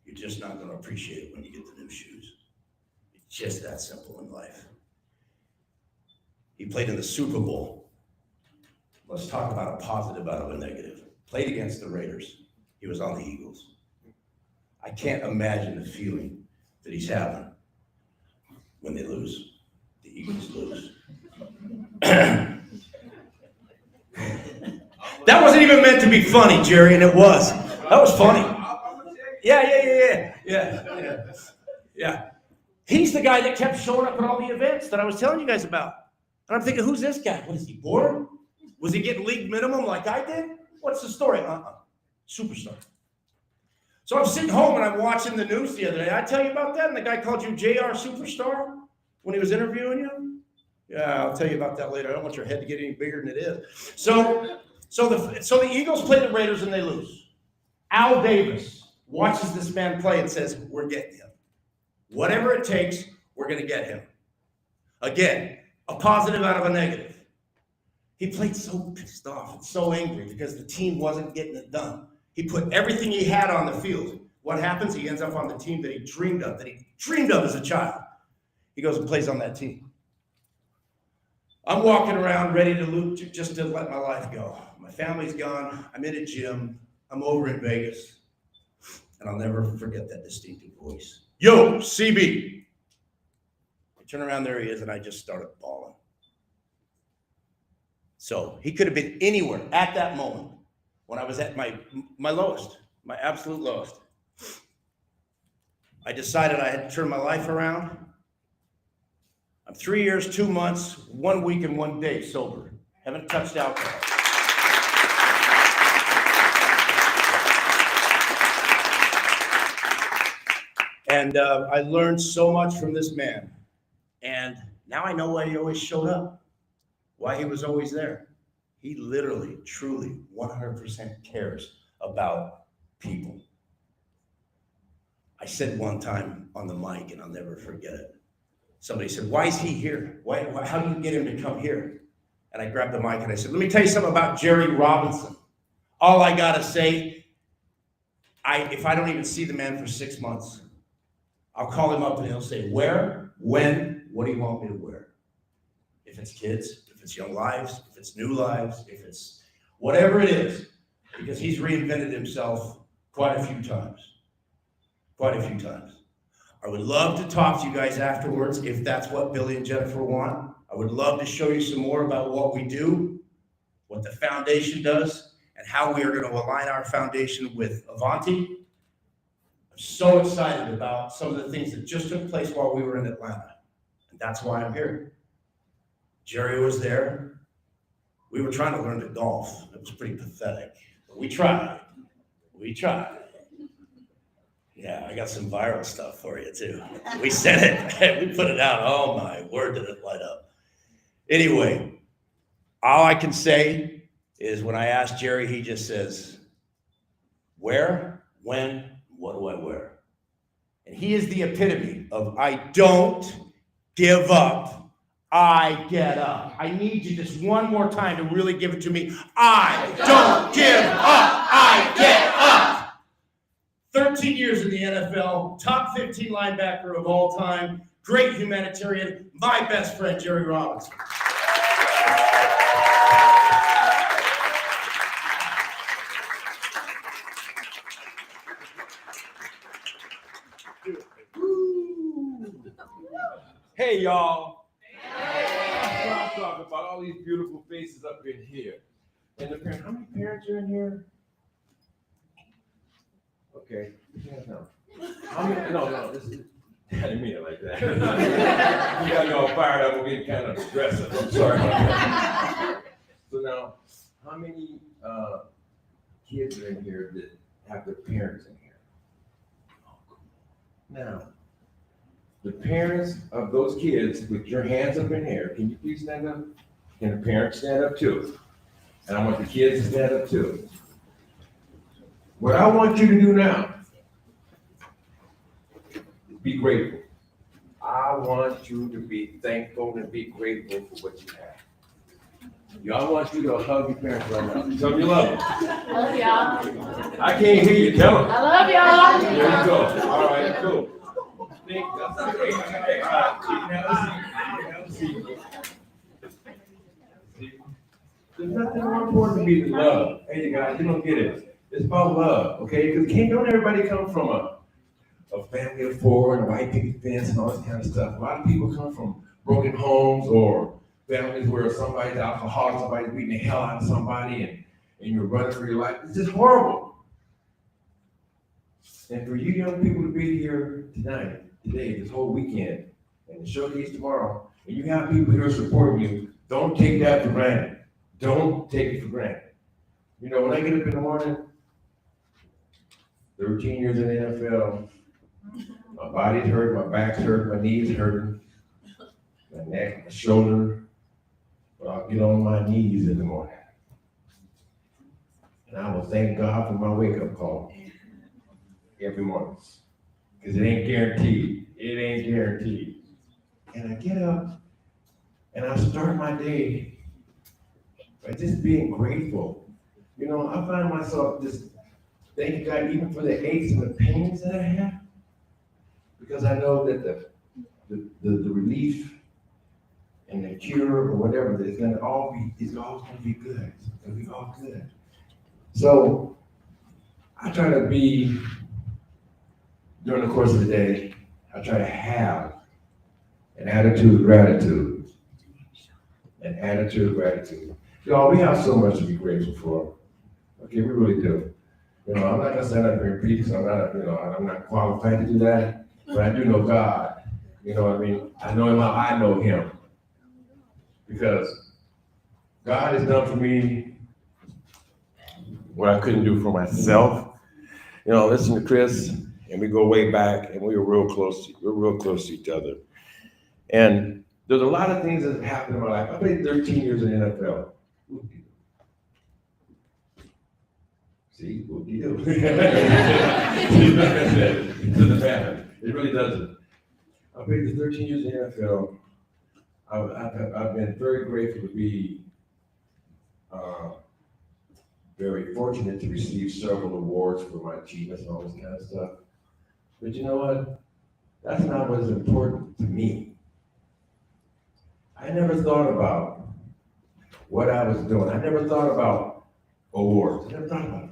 You're just not going to appreciate it when you get the new shoes. It's just that simple in life. He played in the Super Bowl. Let's talk about a positive out of a negative. Played against the Raiders. He was on the Eagles. I can't imagine the feeling that he's having when they lose. The Eagles lose. That wasn't even meant to be funny, Jerry, and it was. That was funny. Yeah. He's the guy that kept showing up at all the events that I was telling you guys about. And I'm thinking, who's this guy? What, is he bored? Was he getting league minimum like I did? What's the story? Superstar. So I'm sitting home and I'm watching the news the other day. I tell you about that, and the guy called you JR Superstar when he was interviewing you. Yeah, I'll tell you about that later. I don't want your head to get any bigger than it is. So the Eagles play the Raiders and they lose. Al Davis watches this man play and says, we're getting him. Whatever it takes, we're going to get him. Again, a positive out of a negative. He played so pissed off and so angry because the team wasn't getting it done. He put everything he had on the field. What happens? He ends up on the team that he dreamed of as a child. He goes and plays on that team. I'm walking around ready to loot just to let my life go. My family's gone. I'm in a gym. I'm over in Vegas. And I'll never forget that distinctive voice. Yo, CB. I turn around, there he is, and I just started bawling. So he could have been anywhere at that moment when I was at my lowest, my absolute lowest. I decided I had to turn my life around. I'm 3 years, 2 months, 1 week, and 1 day sober. Haven't touched alcohol. And I learned so much from this man. And now I know why he always showed up, why he was always there. He literally, truly, 100% cares about people. I said one time on the mic, and I'll never forget it. Somebody said, why is he here? How do you get him to come here? And I grabbed the mic and I said, let me tell you something about Jerry Robinson. All I gotta say, if I don't even see the man for 6 months, I'll call him up and he'll say, where, when, what do you want me to wear? If it's kids, if it's young lives, if it's new lives, if it's whatever it is, because he's reinvented himself quite a few times. I would love to talk to you guys afterwards if that's what Billy and Jennifer want. I would love to show you some more about what we do, what the foundation does, and how we are going to align our foundation with Avanti. I'm so excited about some of the things that just took place while we were in Atlanta. And that's why I'm here. Jerry was there. We were trying to learn to golf. It was pretty pathetic. But we tried. Yeah, I got some viral stuff for you too. We said it, we put it out. Oh my word, did it light up. Anyway, all I can say is when I ask Jerry, he just says, where, when, what do I wear? And he is the epitome of I don't give up, I get up. I need you just one more time to really give it to me. I don't give up, I get up. 13 years in the NFL, top 15 linebacker of all time, great humanitarian, my best friend, Jerry Robinson. Hey, y'all. I'm talking about all these beautiful faces up in here. And the parents, how many parents are in here? Okay. No, this is, I didn't mean it like that. You got me all fired up. We're getting kind of aggressive. I'm sorry about that. So now, how many kids are in here that have their parents in here? Now, the parents of those kids with your hands up in here, can you please stand up? Can the parents stand up too? And I want the kids to stand up too. What I want you to do now is be grateful. I want you to be thankful and be grateful for what you have. Y'all want you to hug your parents right now. Tell them you love them. I love y'all. I can't hear you. Tell them. I love y'all. There you go. All right, cool. That's great. Okay, all right. Now let's see. There's nothing more important to me than love. Hey, you guys, you don't get it. It's about love, okay? Because don't everybody come from a family of four and a white picket fence and all this kind of stuff. A lot of people come from broken homes or families where somebody's alcoholic, somebody's beating the hell out of somebody, and you're running for your life. It's just horrible. And for you young people to be here tonight, today, this whole weekend, and the showcase tomorrow, and you have people here supporting you, don't take that for granted. Don't take it for granted. You know, when I get up in the morning, 13 years in the NFL, my body's hurt, my back's hurt, my knees hurting, my neck, my shoulder, but I'll get on my knees in the morning. And I will thank God for my wake-up call every morning. Because it ain't guaranteed. It ain't guaranteed. And I get up and I start my day by just being grateful. You know, I find myself just thanking God even for the aches and the pains that I have. Because I know that the relief and the cure or whatever is gonna all be, it's always gonna be good. It's gonna be all good. So I try to be, during the course of the day, I try to have an attitude of gratitude. An attitude of gratitude. Y'all, we have so much to be grateful for. Okay, we really do. You know, I'm not gonna stand up here and preach, I'm not qualified to do that, but I do know God. You know what I mean? I know him how I know him. Because God has done for me what I couldn't do for myself. You know, listen to Chris, and we go way back, and we were real close. We're real close to each other. And there's a lot of things that have happened in my life. I played 13 years in the NFL. See, what do you do? It doesn't matter. It really doesn't. I played the 13 years in the NFL. I've been very grateful to be very fortunate to receive several awards for my achievements and all this kind of stuff. But you know what? That's not what is important to me. I never thought about what I was doing. I never thought about awards. I never thought about it.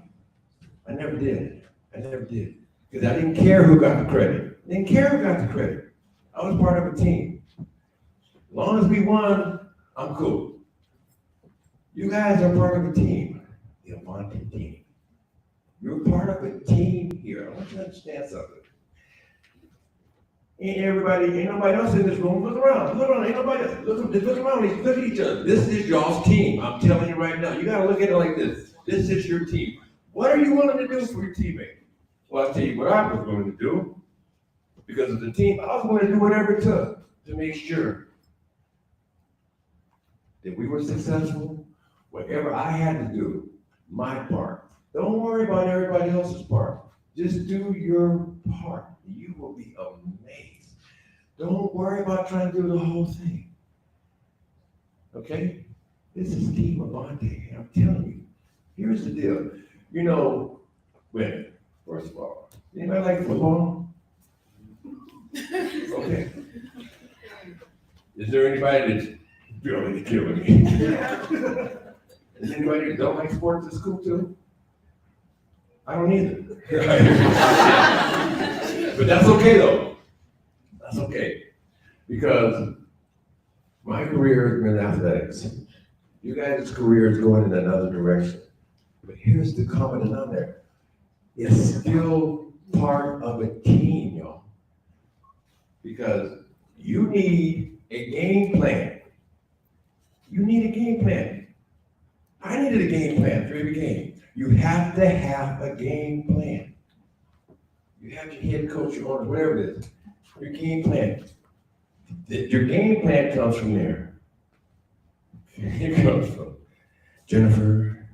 I never did. Because I didn't care who got the credit. I didn't care who got the credit. I was part of a team. As long as we won, I'm cool. You guys are part of a team, the Avanti team. You're part of a team here. I want you to understand something. Ain't nobody else in this room. Look around, ain't nobody else. Look around, look at each other. This is y'all's team. I'm telling you right now. You gotta look at it like this. This is your team. What are you willing to do for your teammate? Well, I'll tell you what I was willing to do. Because of the team, I was willing to do whatever it took to make sure that we were successful. Whatever I had to do, my part. Don't worry about everybody else's part. Just do your part. You will be amazed. Don't worry about trying to do the whole thing. Okay? This is Team Avanti. I'm telling you. Here's the deal. You know, women, first of all. Anybody like football? Okay. Is there anybody that's really killing me? Is anybody that don't like sports at school too? I don't either. But that's okay though. That's okay. Because my career has been athletics. You guys' career is going in another direction. But here's the common denominator. It's still part of a team, y'all. Because you need a game plan. You need a game plan. I needed a game plan for every game. You have to have a game plan. You have your head coach, your owner, whatever it is. Your game plan. Your game plan comes from there. It comes from Jennifer,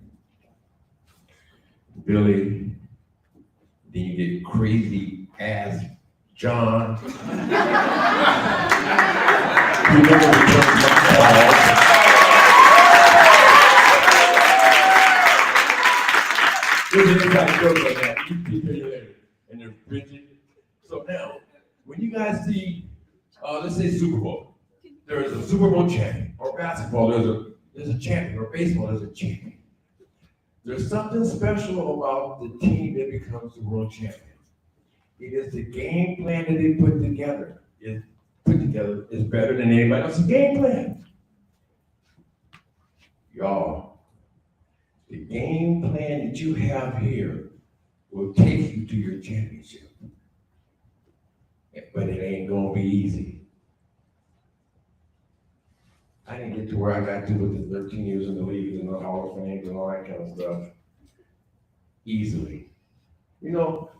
Billy, then you get crazy ass John. You never returned my calls. There's a kind of joke like that. You people there, and they're rigid. So now, when you guys see, let's say Super Bowl, there is a Super Bowl champion, or basketball, there's a champion, or baseball, there's a champion. There's something special about the team that becomes the world champion. It is the game plan that they put together. Is better than anybody else's game plan. Y'all, the game plan that you have here will take you to your championship. But it ain't gonna be easy. I didn't get to where I got to with the 13 years in the league and the Hall of Fame and all that kind of stuff easily. You know,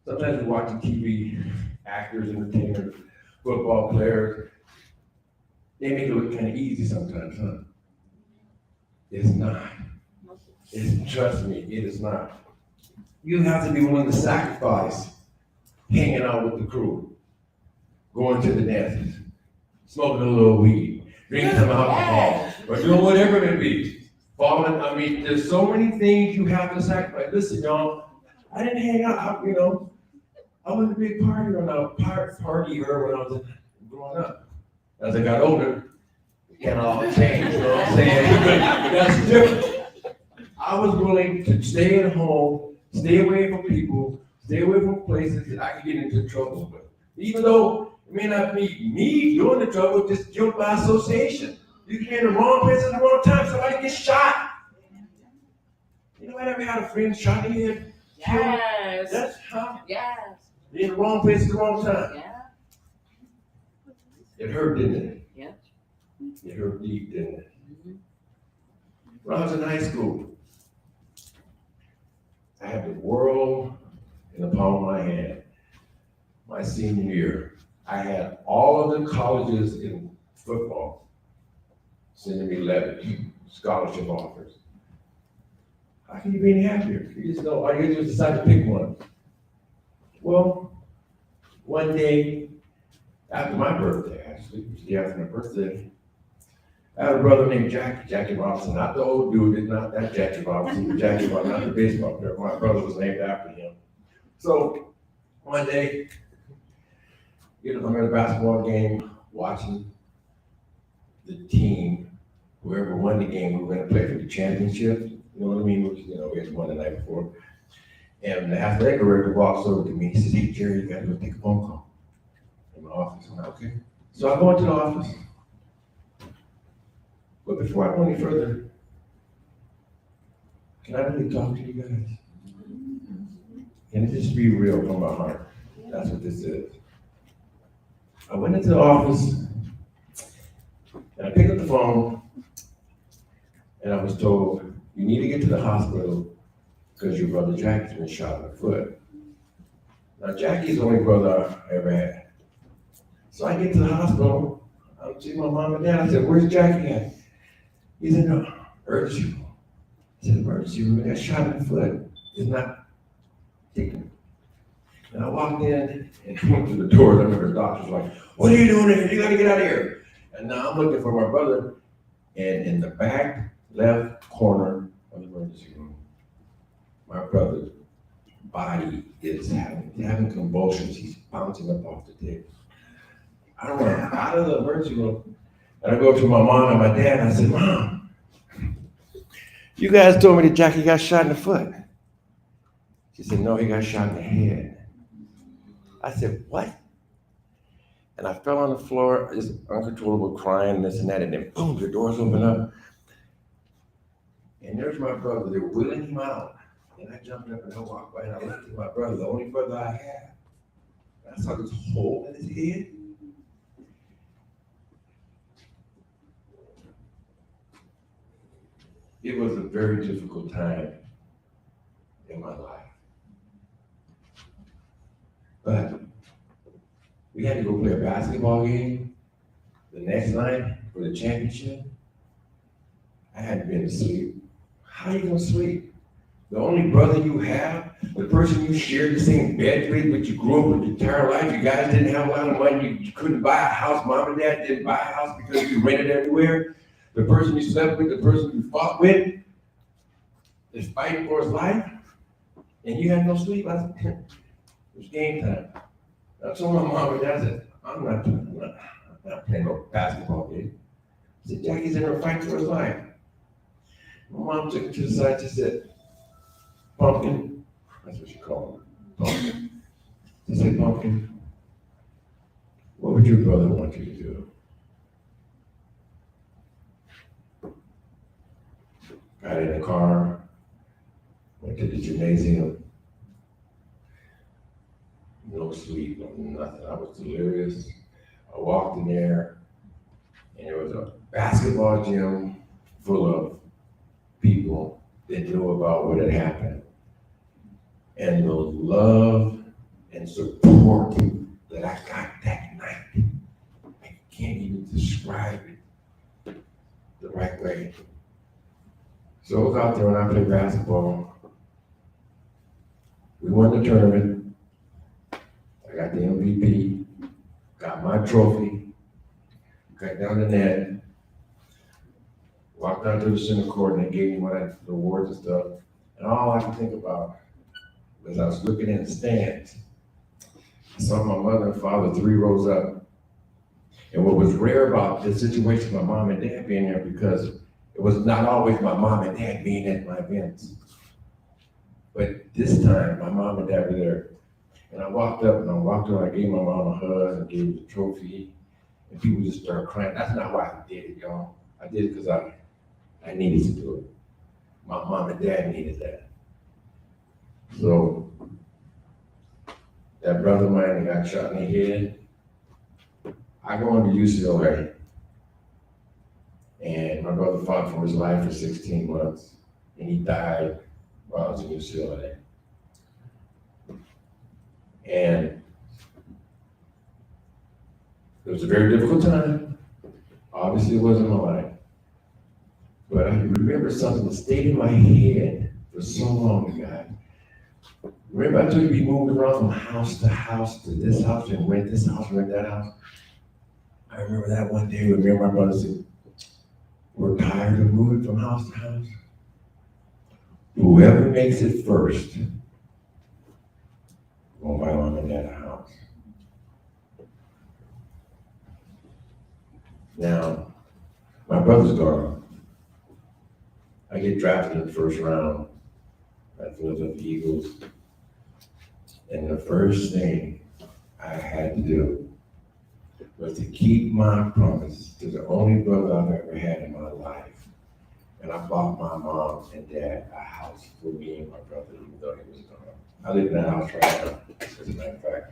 sometimes we're watching TV, actors, entertainers, football players, they make it look kind of easy sometimes, huh? It's not. Trust me, it is not. You have to be willing to sacrifice hanging out with the crew, going to the dances, smoking a little weed, drinking some alcohol, or doing whatever it may be. There's so many things you have to sacrifice. Listen, y'all, I didn't hang out, I was a big partier when I was growing up. As I got older, it kind of all changed, you know what I'm saying? But that's different. I was willing to stay at home, stay away from people, stay away from places that I could get into trouble with. Even though it may not be me doing the trouble, just guilt by association. You can be in the wrong place at the wrong time, somebody gets shot. You know, I never had a friend shot in the head. Yes. That's how. Yes. Be in the wrong place at the wrong time. Yeah. It hurt, didn't it? Yeah. It hurt deep, didn't it? Mm-hmm. When I was in high school, I had the world in the palm of my hand. My senior year, I had all of the colleges in football sending me letters, scholarship offers. How can you be any happier? You just know, all you just decide to pick one. Well, one day, after my birthday, actually, it was the day after my birthday, I had a brother named Jackie Robinson, not the old dude, not that Jackie Robinson, but Jackie Robinson, not the baseball player. My brother was named after him. So one day, I'm at a basketball game watching the team, whoever won the game, we were going to play for the championship. You know what I mean? We had won the night before. And the athletic director walks over to me. He says, "Hey, Jerry, you got to go take a phone call in my office." I'm like, "Okay." So I go into the office. But before I go any further, can I really talk to you guys? Can it just be real from my heart? That's what this is. I went into the office and I picked up the phone and I was told, "You need to get to the hospital because your brother Jackie's been shot in the foot." Now, Jackie's the only brother I ever had. So I get to the hospital, I see my mom and dad. I said, "Where's Jackie at?" He said, "No, emergency room." I said, "Emergency room? He got shot in the foot. It's not taken." And I walked in and went to the door. I remember the doctor's like, "What are you doing here? You gotta get out of here." And now I'm looking for my brother. And in the back left corner of the emergency room, my brother's body is having convulsions. He's bouncing up off the table. I run out of the emergency room and I go to my mom and my dad and I said, "Mom, you guys told me that Jackie got shot in the foot." She said, "No, he got shot in the head." I said, "What?" And I fell on the floor, just uncontrollable crying, this and that, and then boom, the doors open up. And there's my brother. They were wheeling him out. And I jumped up and I walked by and I looked at my brother, the only brother I had. And I saw this hole in his head. It was a very difficult time in my life. But we had to go play a basketball game the next night for the championship. I hadn't been to sleep. How are you gonna sleep? The only brother you have, the person you shared the same bed with, but you grew up with your entire life, you guys didn't have a lot of money, you couldn't buy a house, mom and dad didn't buy a house because you rented everywhere. The person you slept with, the person you fought with, is fighting for his life, and you had no sleep. It was game time. I told my mom and dad, I said, I'm not playing no basketball game. I said, "Jackie's in there fighting for his life." My mom took him to the side, she said, "Pumpkin," that's what she called him, Pumpkin. She said, "Pumpkin, what would your brother want you to do?" Got in the car, went to the gymnasium. No sleep, no nothing. I was delirious. I walked in there, and there was a basketball gym full of people that knew about what had happened. And the love and support that I got that night, I can't even describe it the right way. So I was out there and I played basketball. We won the tournament. I got the MVP, got my trophy, cut down the net, walked out to the center court and they gave me the awards and stuff. And all I could think about was I was looking in the stands. I saw my mother and father 3 rows up. And what was rare about this situation, my mom and dad being there, because it was not always my mom and dad being at my events. But this time, my mom and dad were there. And I walked up and I gave my mom a hug and gave her the trophy. And people just started crying. That's not why I did it, y'all. I did it because I needed to do it. My mom and dad needed that. So, that brother of mine that got shot in the head, I go into UCLA. And my brother fought for his life for 16 months. And he died while I was in UCLA. And it was a very difficult time. Obviously, it wasn't my life. But I remember something that stayed in my head for so long, you guys. Remember I told you we moved around from house to house to this house and rent this house, rent that house? I remember that one day, my brother said, we're tired of moving from house to house. Whoever makes it first, won't buy mom and dad a house. Now, my brother's gone. I get drafted in the first round at the Philadelphia Eagles. And the first thing I had to do was to keep my promise to the only brother I've ever had in my life. And I bought my mom and dad a house for me and my brother, even though he was gone. I live in that house right now, as a matter of fact.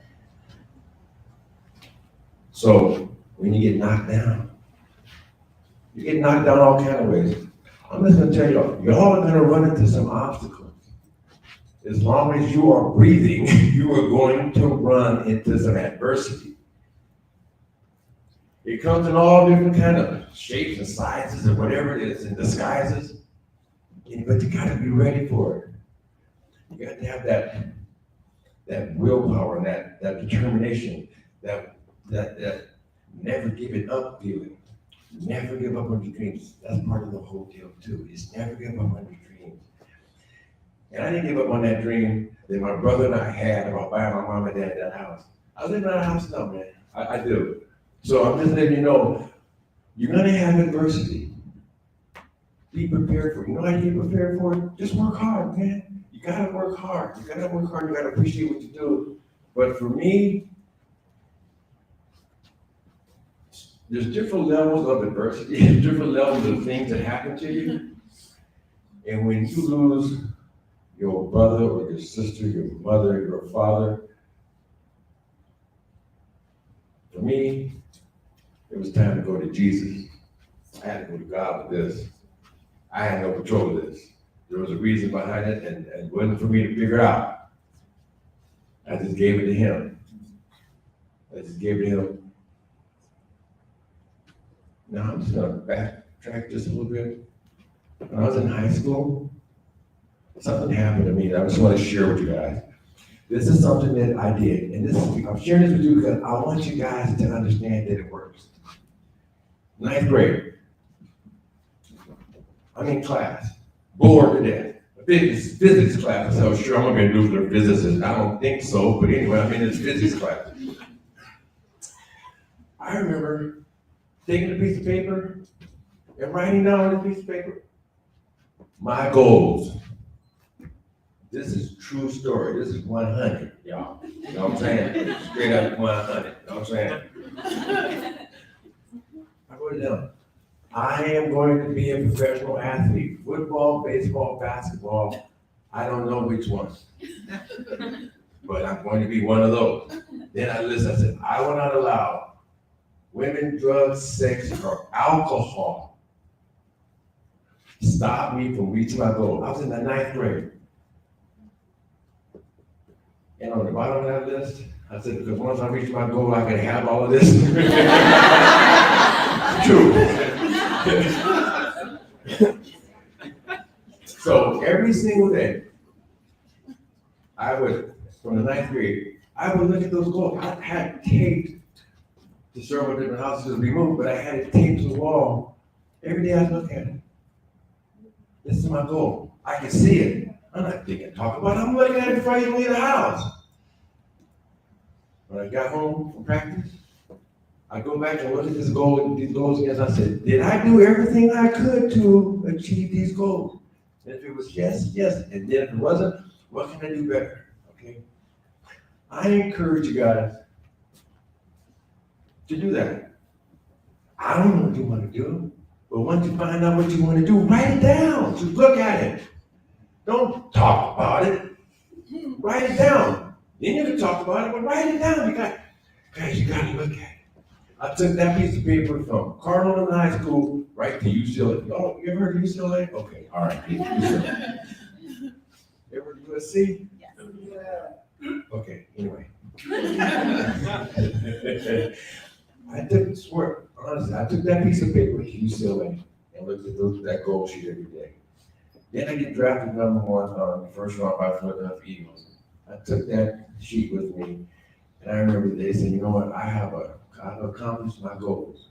So when you get knocked down, you get knocked down all kind of ways. I'm just gonna tell y'all are gonna run into some obstacles. As long as you are breathing, you are going to run into some adversity. It comes in all different kind of shapes and sizes and whatever it is, and disguises. But you gotta be ready for it. You got to have that willpower and that determination, that never giving up feeling. Never give up on your dreams. That's part of the whole deal too, is never give up on your dreams. And I didn't give up on that dream that my brother and I had about buying my mom and dad that house. I live in that house now, man. I do. So I'm just letting you know, you're gonna have adversity. Be prepared for it. You know how you get prepared for it? Just work hard, man. You gotta work hard. You gotta work hard. You gotta appreciate what you do. But for me, there's different levels of adversity, different levels of things that happen to you. And when you lose your brother or your sister, your mother, your father, for me, it was time to go to Jesus. I had to go to God with this. I had no control of this. There was a reason behind it, and it wasn't for me to figure out. I just gave it to him. I just gave it to him. Now I'm just gonna backtrack just a little bit. When I was in high school, something happened to me that I just want to share with you guys. This is something that I did, and I'm sharing this with you because I want you guys to understand that it works. 9th grade. I'm in class, bored to death. Physics class. So sure, I'm gonna be a nuclear physicist. I don't think so, but anyway, I'm in this physics class. I remember taking a piece of paper and writing down on a piece of paper my goals. This is true story. This is 100, y'all. You know what I'm saying? Straight up 100. You know what I'm saying? I wrote it down. I am going to be a professional athlete. Football, baseball, basketball. I don't know which one. But I'm going to be one of those. Then I listened. I said, I will not allow women, drugs, sex, or alcohol stop me from reaching my goal. I was in the 9th grade. And on the bottom of that list, I said, because once I reach my goal, I can have all of this. True. So every single day, I would, from the ninth grade, I would look at those goals. I had taped to several different houses to be moved, but I had it taped to the wall. Every day I look at it. This is my goal. I can see it. I'm not thinking, talk about it. I'm looking at it before I even leave the house. When I got home from practice, I go back and look at these goals again. I said, did I do everything I could to achieve these goals? And if it was yes, yes. And then if it wasn't, what can I do better? Okay. I encourage you guys to do that. I don't know what you want to do, but once you find out what you want to do, write it down. Just look at it. Don't talk about it. Write it down. Then you can talk about it, but write it down. Guys, you gotta look at it. I took that piece of paper from Cardinal High School right to UCLA. Oh, you ever heard of UCLA? Okay, all right. UCLA. You ever heard of USC? Yes. Okay, anyway. Honestly, I took that piece of paper to UCLA and looked at that goal sheet every day. Then I get drafted number one on the first round by Philadelphia Eagles. I took that sheet with me, and I remember they said, you know what, I've accomplished my goals.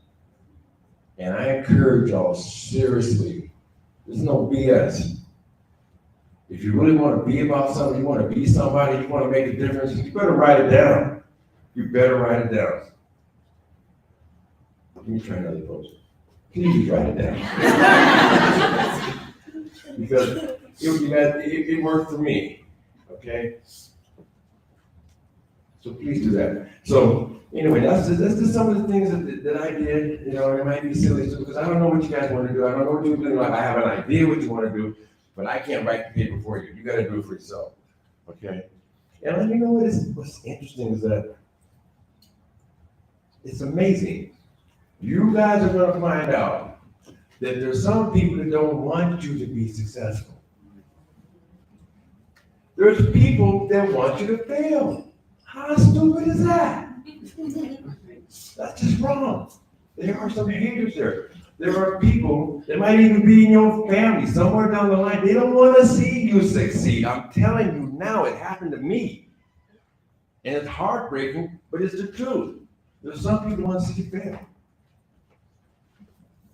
And I encourage y'all, seriously, there's no BS. If you really want to be about something, you want to be somebody, you want to make a difference, you better write it down. You better write it down. Let me try another pose. Please write it down. Because it worked for me, okay? So please do that. So anyway, that's just some of the things that I did. You know, it might be silly because I don't know what you guys want to do. I don't know what you're doing. I have an idea what you want to do, but I can't write the paper for you. You got to do it for yourself, okay? And you know what's interesting is that it's amazing. You guys are going to find out that there's some people that don't want you to be successful. There's people that want you to fail. How stupid is that? That's just wrong. There are some haters there. There are people that might even be in your family somewhere down the line. They don't want to see you succeed. I'm telling you now, it happened to me. And it's heartbreaking, but it's the truth. There's some people who want to see you fail.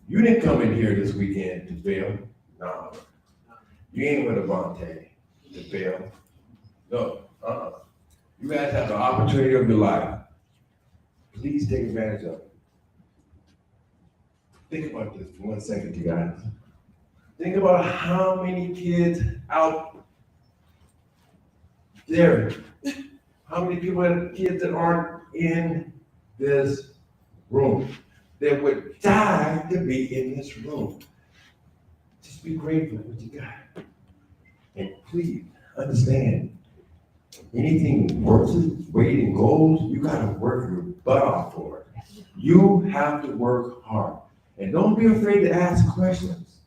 You didn't come in here this weekend to fail. No. You ain't with Avante to fail. No. You guys have the opportunity of your life. Please take advantage of it. Think about this for 1 second, you guys. Think about how many kids out there, how many people have kids that aren't in this room that would die to be in this room. Just be grateful for what you got. And please understand, anything worth its weight in gold, you gotta work your butt off for it. You have to work hard. And don't be afraid to ask questions.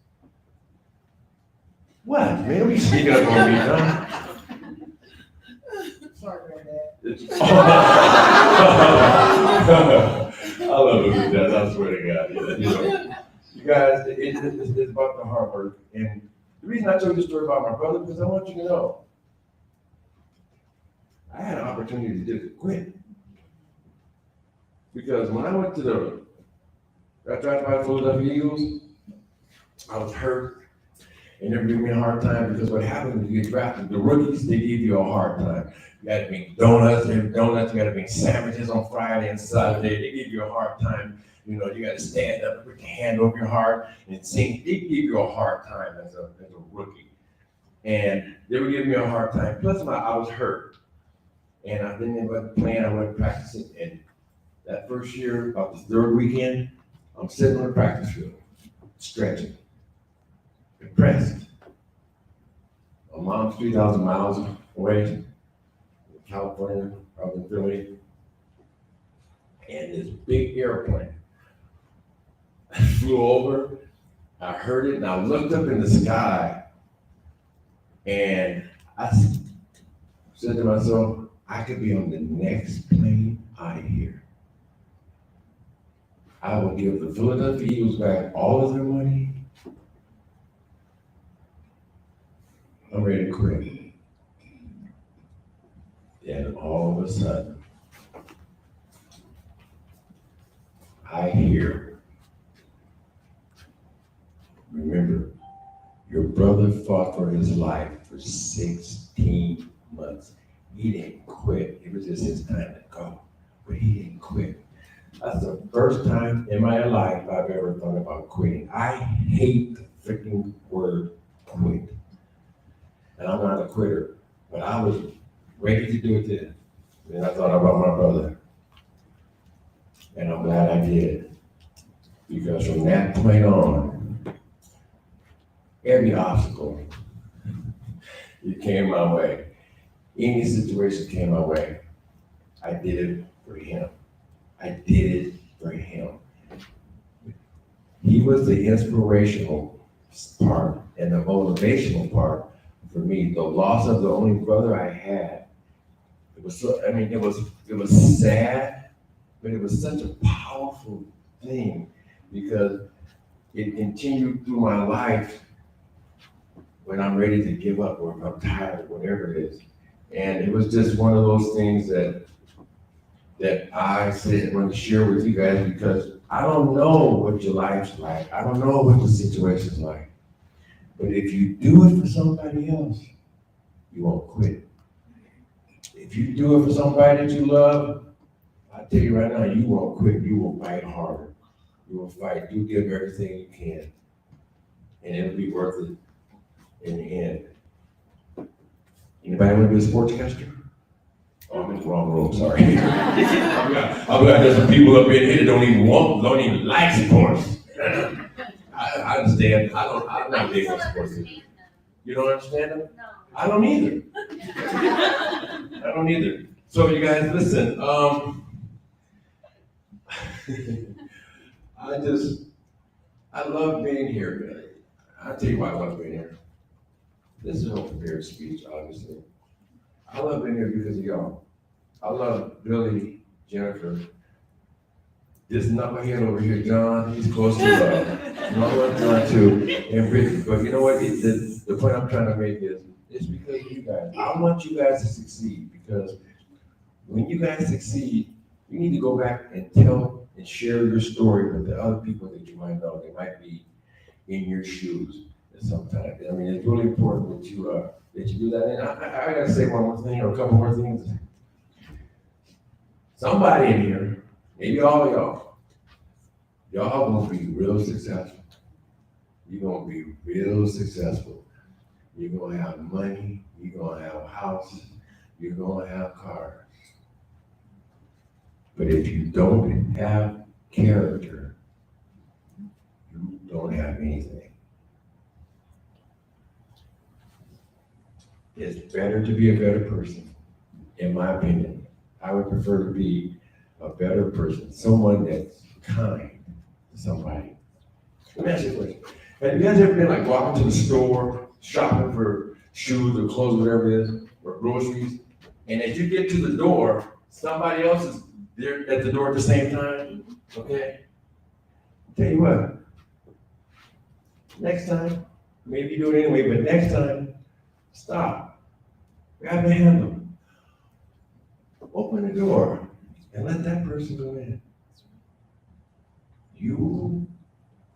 What, man? We sneaking up on me, huh? Sorry, Granddad. I love it, Dad. I swear to God. You know, you guys, it's about the hard work. And the reason I told you the story about my brother, because I want you to know, I had an opportunity to just quit. Because when I went to got drafted by the Philadelphia Eagles, I was hurt. And they were giving me a hard time because what happened when you get drafted, the rookies, they give you a hard time. You gotta bring donuts, you gotta bring sandwiches on Friday and Saturday. They give you a hard time. You know, you gotta stand up and put your hand over your heart and sing. They give you a hard time as a rookie. And they were giving me a hard time. Plus I was hurt. And I didn't end up playing, I wasn't practicing. And that first year, about the third weekend, I'm sitting on the practice field, stretching, depressed. My mom's 3,000 miles away in California, I was in Philly, and this big airplane flew over. I heard it, and I looked up in the sky, and I said to myself, I could be on the next plane out of here. I will give the Philadelphia Eagles back all of their money. I'm ready to quit. And all of a sudden, I hear, remember, your brother fought for his life for 16 months. He didn't quit. It was just his time to go, but he didn't quit. That's the first time in my life I've ever thought about quitting. I hate the freaking word quit. And I'm not a quitter, but I was ready to do it then. And I thought about my brother. And I'm glad I did. Because from that point on, every obstacle, it came my way. Any situation came my way. I did it for him. I did it for him. He was the inspirational part and the motivational part for me. The loss of the only brother I had, it was so, it was sad, but it was such a powerful thing because it continued through my life when I'm ready to give up or if I'm tired or whatever it is. And it was just one of those things that I said I want to share with you guys because I don't know what your life's like. I don't know what the situation's like. But if you do it for somebody else, you won't quit. If you do it for somebody that you love, I tell you right now, you won't quit. You will fight harder. You will fight. You give everything you can. And it'll be worth it in the end. Anybody want to be a sportscaster? Oh, I'm in the wrong room, sorry. I've got there's some people up in here that don't even like sports. I understand. I'm not big on sports. You don't understand them? No. I don't either. I don't either. So you guys, listen. I love being here. I'll tell you why I love being here. This is no prepared speech, obviously. I love being here because of y'all. I love Billy, Jennifer. This knucklehead over here, John, he's close to love. And I love John too, and Brittany. But you know what? The point I'm trying to make is, it's because of you guys. I want you guys to succeed because when you guys succeed, you need to go back and tell and share your story with the other people that you might know. They might be in your shoes at some time. I mean, it's really important that you do that. And I gotta say one more thing or a couple more things. Somebody in here, maybe all of y'all gonna be real successful. You're gonna be real successful. You're gonna have money, you're gonna have houses, you're gonna have cars. But if you don't have character, you don't have anything. It's better to be a better person, in my opinion. I would prefer to be a better person, someone that's kind to somebody. Let me ask you a question. Have you guys ever been like walking to the store, shopping for shoes or clothes, whatever it is, or groceries, and as you get to the door, somebody else is there at the door at the same time? Okay? Tell you what, next time, maybe you do it anyway, but next time, stop, grab the handle, open the door, and let that person go in. You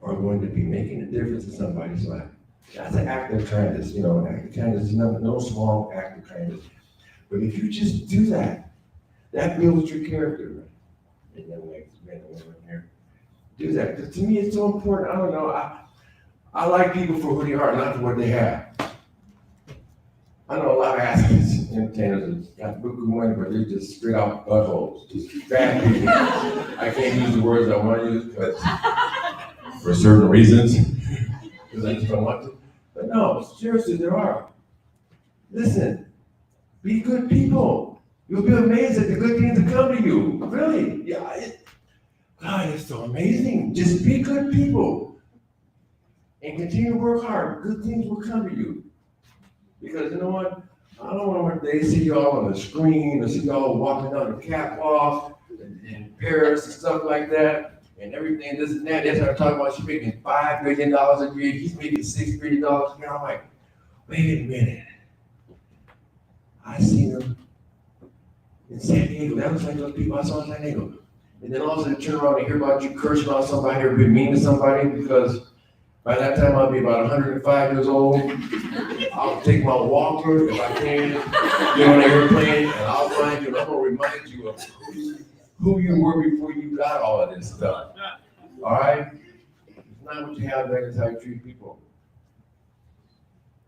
are going to be making a difference in somebody's life. That's an act of kindness, an act of kindness, no small act of kindness. But if you just do that, that builds your character. And then like men and women here, do that. Because to me, it's so important. I don't know. I like people for who they are, not for what they have. I know a lot of athletes, entertainers that got buku money, but they're just straight out buttholes, just bad people. I can't use the words I want to use because for certain reasons, because I just don't want to. But no, seriously, there are. Listen, be good people. You'll be amazed at the good things that come to you. Really, yeah. God, it's so amazing. Just be good people and continue to work hard. Good things will come to you. Because you know what? I don't want when they see y'all on the screen or see y'all walking down the catwalk in Paris and stuff like that, and everything, this and that. They start talking about she's making $5 billion a year, he's making $6 billion a year. I'm like, wait a minute. I seen him in San Diego. That was like those people I saw in San Diego. And then all of a sudden turn around and hear about you cursing on somebody or being mean to somebody, because by that time I'll be about 105 years old. I'll take my walker if I can, get on the airplane, and I'll find you, and I'm gonna remind you of who you were before you got all of this stuff. All right? It's not what you have, that's how you treat people.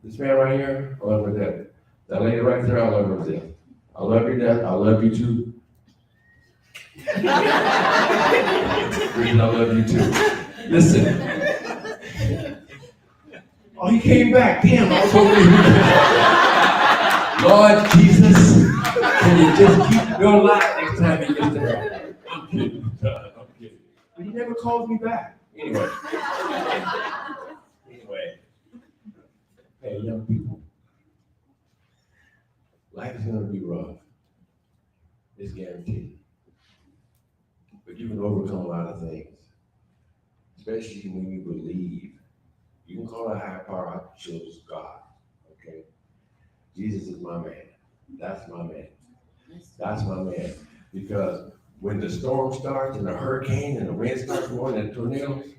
This man right here, I love her to death. That lady right there, I love her to death. I love you, Dad. I love you too. Reason I love you too. Listen. Oh, he came back. Damn, I was hoping. Lord Jesus, can you just keep your life next time he gets there? I'm kidding. I'm kidding. But he never calls me back. Anyway. Hey, young people. Life is going to be rough. It's guaranteed. But you can overcome a lot of things, especially when you believe. You can call it a higher power. I chose God. Okay? Jesus is my man. That's my man. That's my man. Because when the storm starts and the hurricane and the wind starts blowing and tornadoes,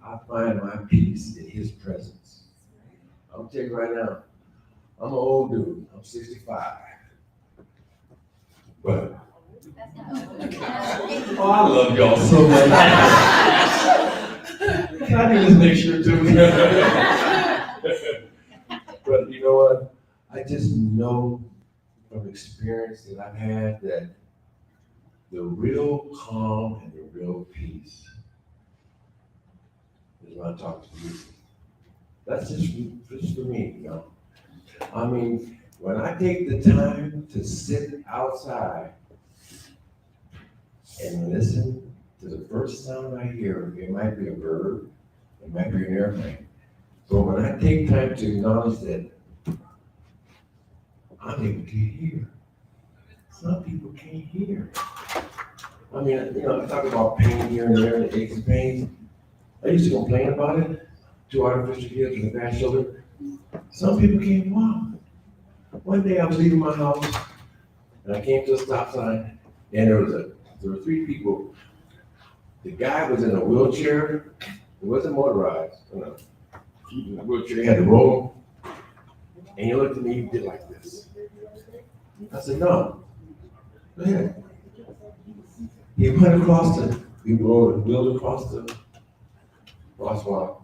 I find my peace in his presence. I'll tell you right now, I'm an old dude. I'm 65. But oh, I love y'all so much. Can I do this next year too? But you know what? I just know from experience that I've had that the real calm and the real peace is when I talk to you. That's just for me, you know. I mean, when I take the time to sit outside and listen to the first sound I hear, it might be a bird, it might be an airplane. But when I take time to acknowledge that I'm able to hear, some people can't hear. I mean, you know, I talk about pain here and there, the aches and pains. I used to complain about it, 2 artificial hips and a bad shoulder. Some people can't walk. One day I was leaving my house and I came to a stop sign and there were 3 people. The guy was in a wheelchair. It wasn't motorized. No. He was in a wheelchair. He had to roll. And he looked at me. He did like this. I said, "No, go ahead." He went across he wheeled across the crosswalk,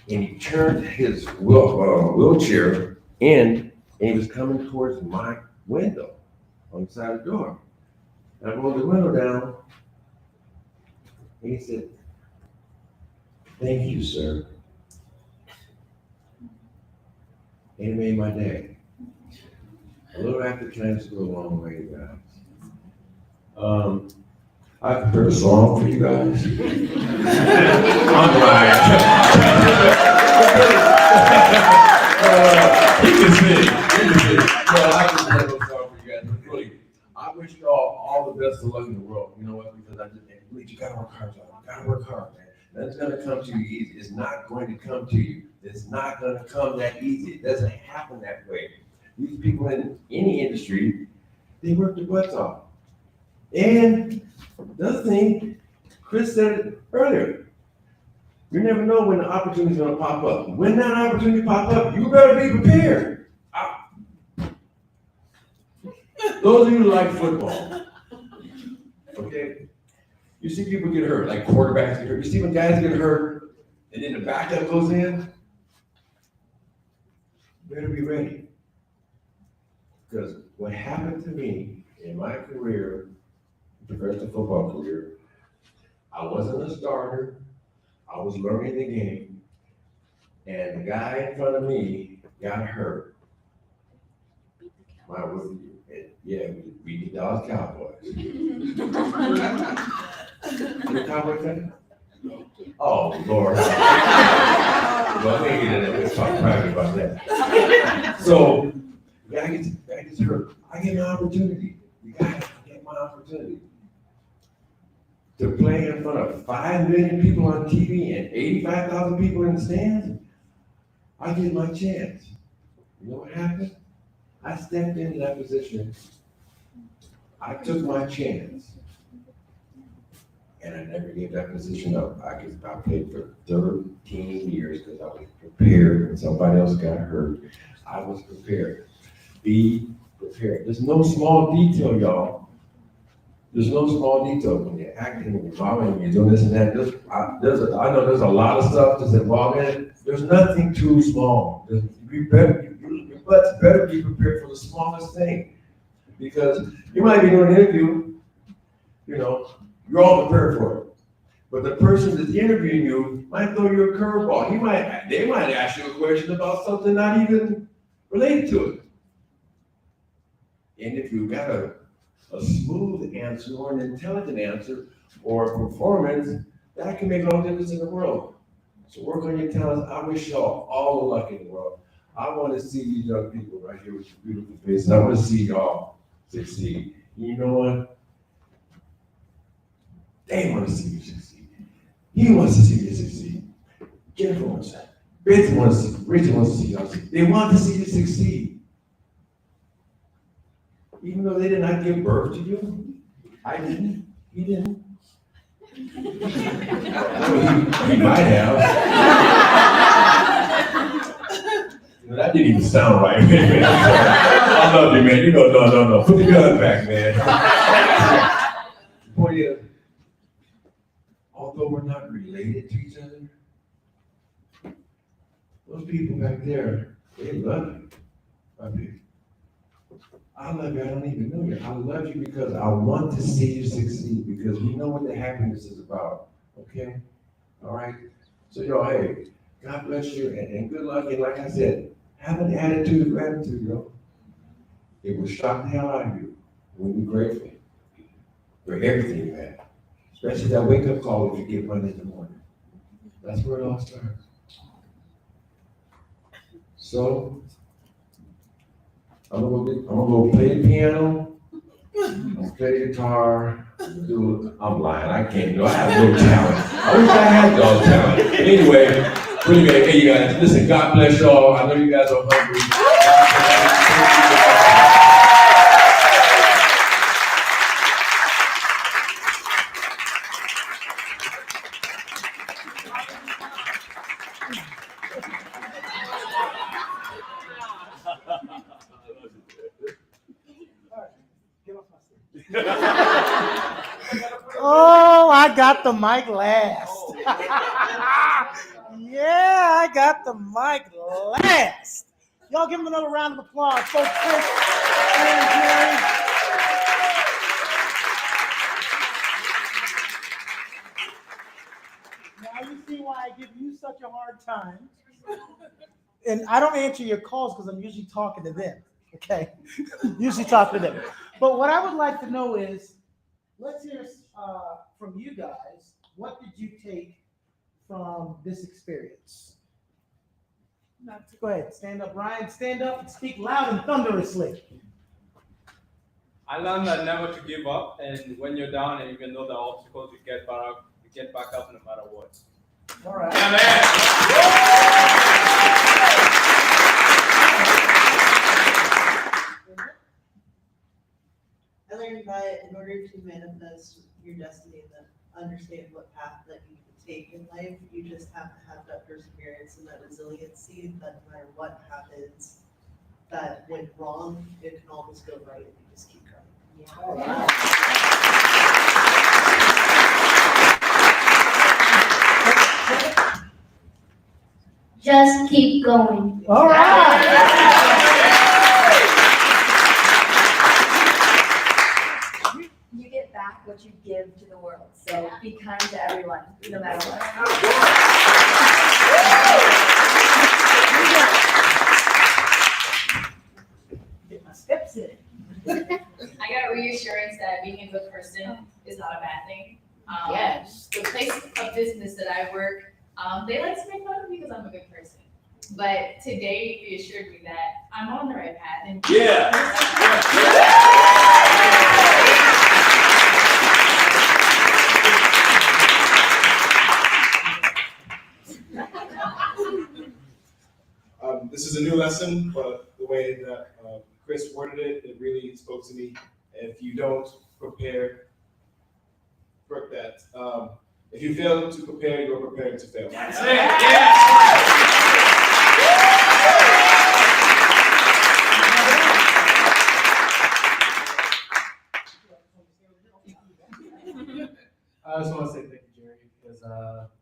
and he turned his wheelchair in, and he was coming towards my window on the side of the door. And I rolled the window down, and he said, "Thank you, sir." And it made my day. A little after times go a long way, guys. I prepared a song for you guys. I'm lying. He can sing. Well, I can play those songs for you guys. But really, I wish you all the best of luck in the world. You know what? Because you gotta work hard, John. You gotta work hard, man. That's gonna come to you easy. It's not going to come to you. It's not gonna come that easy. It doesn't happen that way. These people in any industry, they work their butts off. And the other thing, Chris said it earlier, you never know when the opportunity is gonna pop up. When that opportunity pops up, you better be prepared. Those of you who like football, okay? You see people get hurt, like quarterbacks get hurt. You see when guys get hurt, and then the backup goes in, you better be ready. Because what happened to me in my career, professional football career, I wasn't a starter. I was learning the game, and the guy in front of me got hurt. We beat the Dallas Cowboys. You a Cowboy fan? Oh, Lord. Well, we ain't get into that. Let's talk private about that. So, the guy gets hurt. I get my opportunity. You gotta get my opportunity. To play in front of 5 million people on TV and 85,000 people in the stands, I get my chance. You know what happened? I stepped into that position. I took my chance. And I never gave that position up. I played for 13 years because I was prepared. When somebody else got hurt, I was prepared. Be prepared. There's no small detail, y'all. There's no small detail when you're acting, when you're modeling, when you're doing this and that. I know there's a lot of stuff that's involved in it. There's nothing too small. You better be prepared for the smallest thing. Because you might be doing an interview, you know, you're all prepared for it. But the person that's interviewing you might throw you a curveball. They might ask you a question about something not even related to it. And if you've got a smooth answer or an intelligent answer or a performance, that can make all the difference in the world. So work on your talents. I wish y'all all the luck in the world. I want to see these young people right here with your beautiful faces. I want to see y'all succeed. You know what? They want to see you succeed. He wants to see you succeed. Jennifer wants that. Richard wants to see y'all succeed. They want to see you succeed. Even though they did not give birth to you, I didn't. He didn't. Well, he might have. That didn't even sound right. I love you, man. You know, no. Put the gun back, man. The point is, although we're not related to each other, those people back there, they love you. I mean, I love you, I don't even know you. I love you because I want to see you succeed, because we know what the happiness is about, okay? All right? So y'all, hey, God bless you and good luck. And like I said, have an attitude of gratitude, yo. It will shock the hell out of you when you're grateful for everything you have. Especially that wake-up call if you get one in the morning. That's where it all starts. So, I'm gonna go play the piano, I'm gonna play the guitar, I'm lying, I can't do it. I have no talent. I wish I had y'all's talent. Anyway, really good. Hey, you guys, listen, God bless y'all. I know you guys are hungry. Oh, I got the mic last. Yeah, I got the mic last. Y'all give him another round of applause. Folks, Chris and Jerry. Now you see why I give you such a hard time. And I don't answer your calls because I'm usually talking to them. Okay? Usually talking to them. But what I would like to know is, let's hear from you guys. What did you take from this experience? Go ahead, stand up, Ryan. Stand up and speak loud and thunderously. I learned that never to give up, and when you're down and even though the obstacles, you get back up no matter what. All right. I learned that in order to manifest your destiny and then understand what path that you can take in life, you just have to have that perseverance and that resiliency that no matter what happens that went wrong, it can always go right if you just keep going. Yeah. All right. Just keep going. All right. You get back what you give to the world. So be kind to everyone, no matter what. Get my steps in. I got reassurance that being a good person is not a bad thing. Yes. The place of business that I work, they like to make fun of me because I'm a good person. But today reassured me that I'm on the right path. And a new lesson, but the way that Chris worded it, it really spoke to me. If you don't prepare, work that. If you fail to prepare, you're prepared to fail. That's it. Yeah. I just want to say thank you, Jerry, because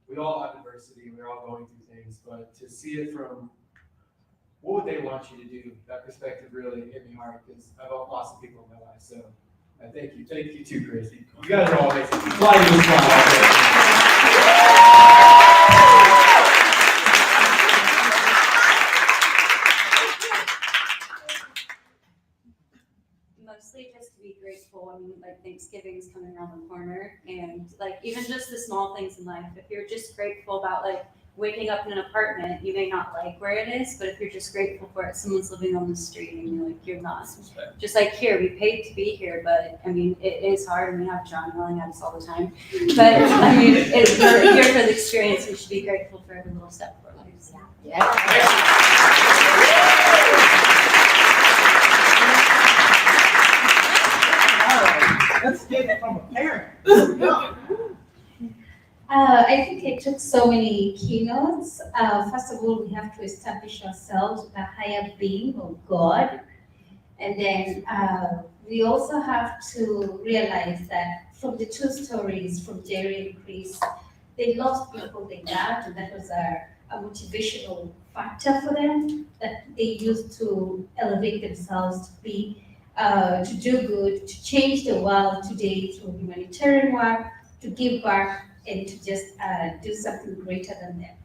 we all have adversity, we're all going through things, but to see it from what would they want you to do, that perspective really hit me hard, because I've lost some people in my life, so I thank you too, Chris. You guys are all amazing. Fly to the smile. Mostly just to be grateful. I mean, like Thanksgiving's coming around the corner, and like even just the small things in life. If you're just grateful about like waking up in an apartment, you may not like where it is, but if you're just grateful for it, someone's living on the street and you're not. Just like here, we paid to be here, but I mean, it is hard, and we have John yelling at us all the time. But I mean, if you're here for the experience, we should be grateful for every little step of our lives. Let's get it from a parent. I think I took so many keynotes. First of all, we have to establish ourselves with a higher being of God. And then we also have to realize that from the two stories from Jerry and Chris, they lost people they loved, and that was a motivational factor for them that they used to elevate themselves to be, to do good, to change the world today through humanitarian work, to give back, and to just do something greater than them.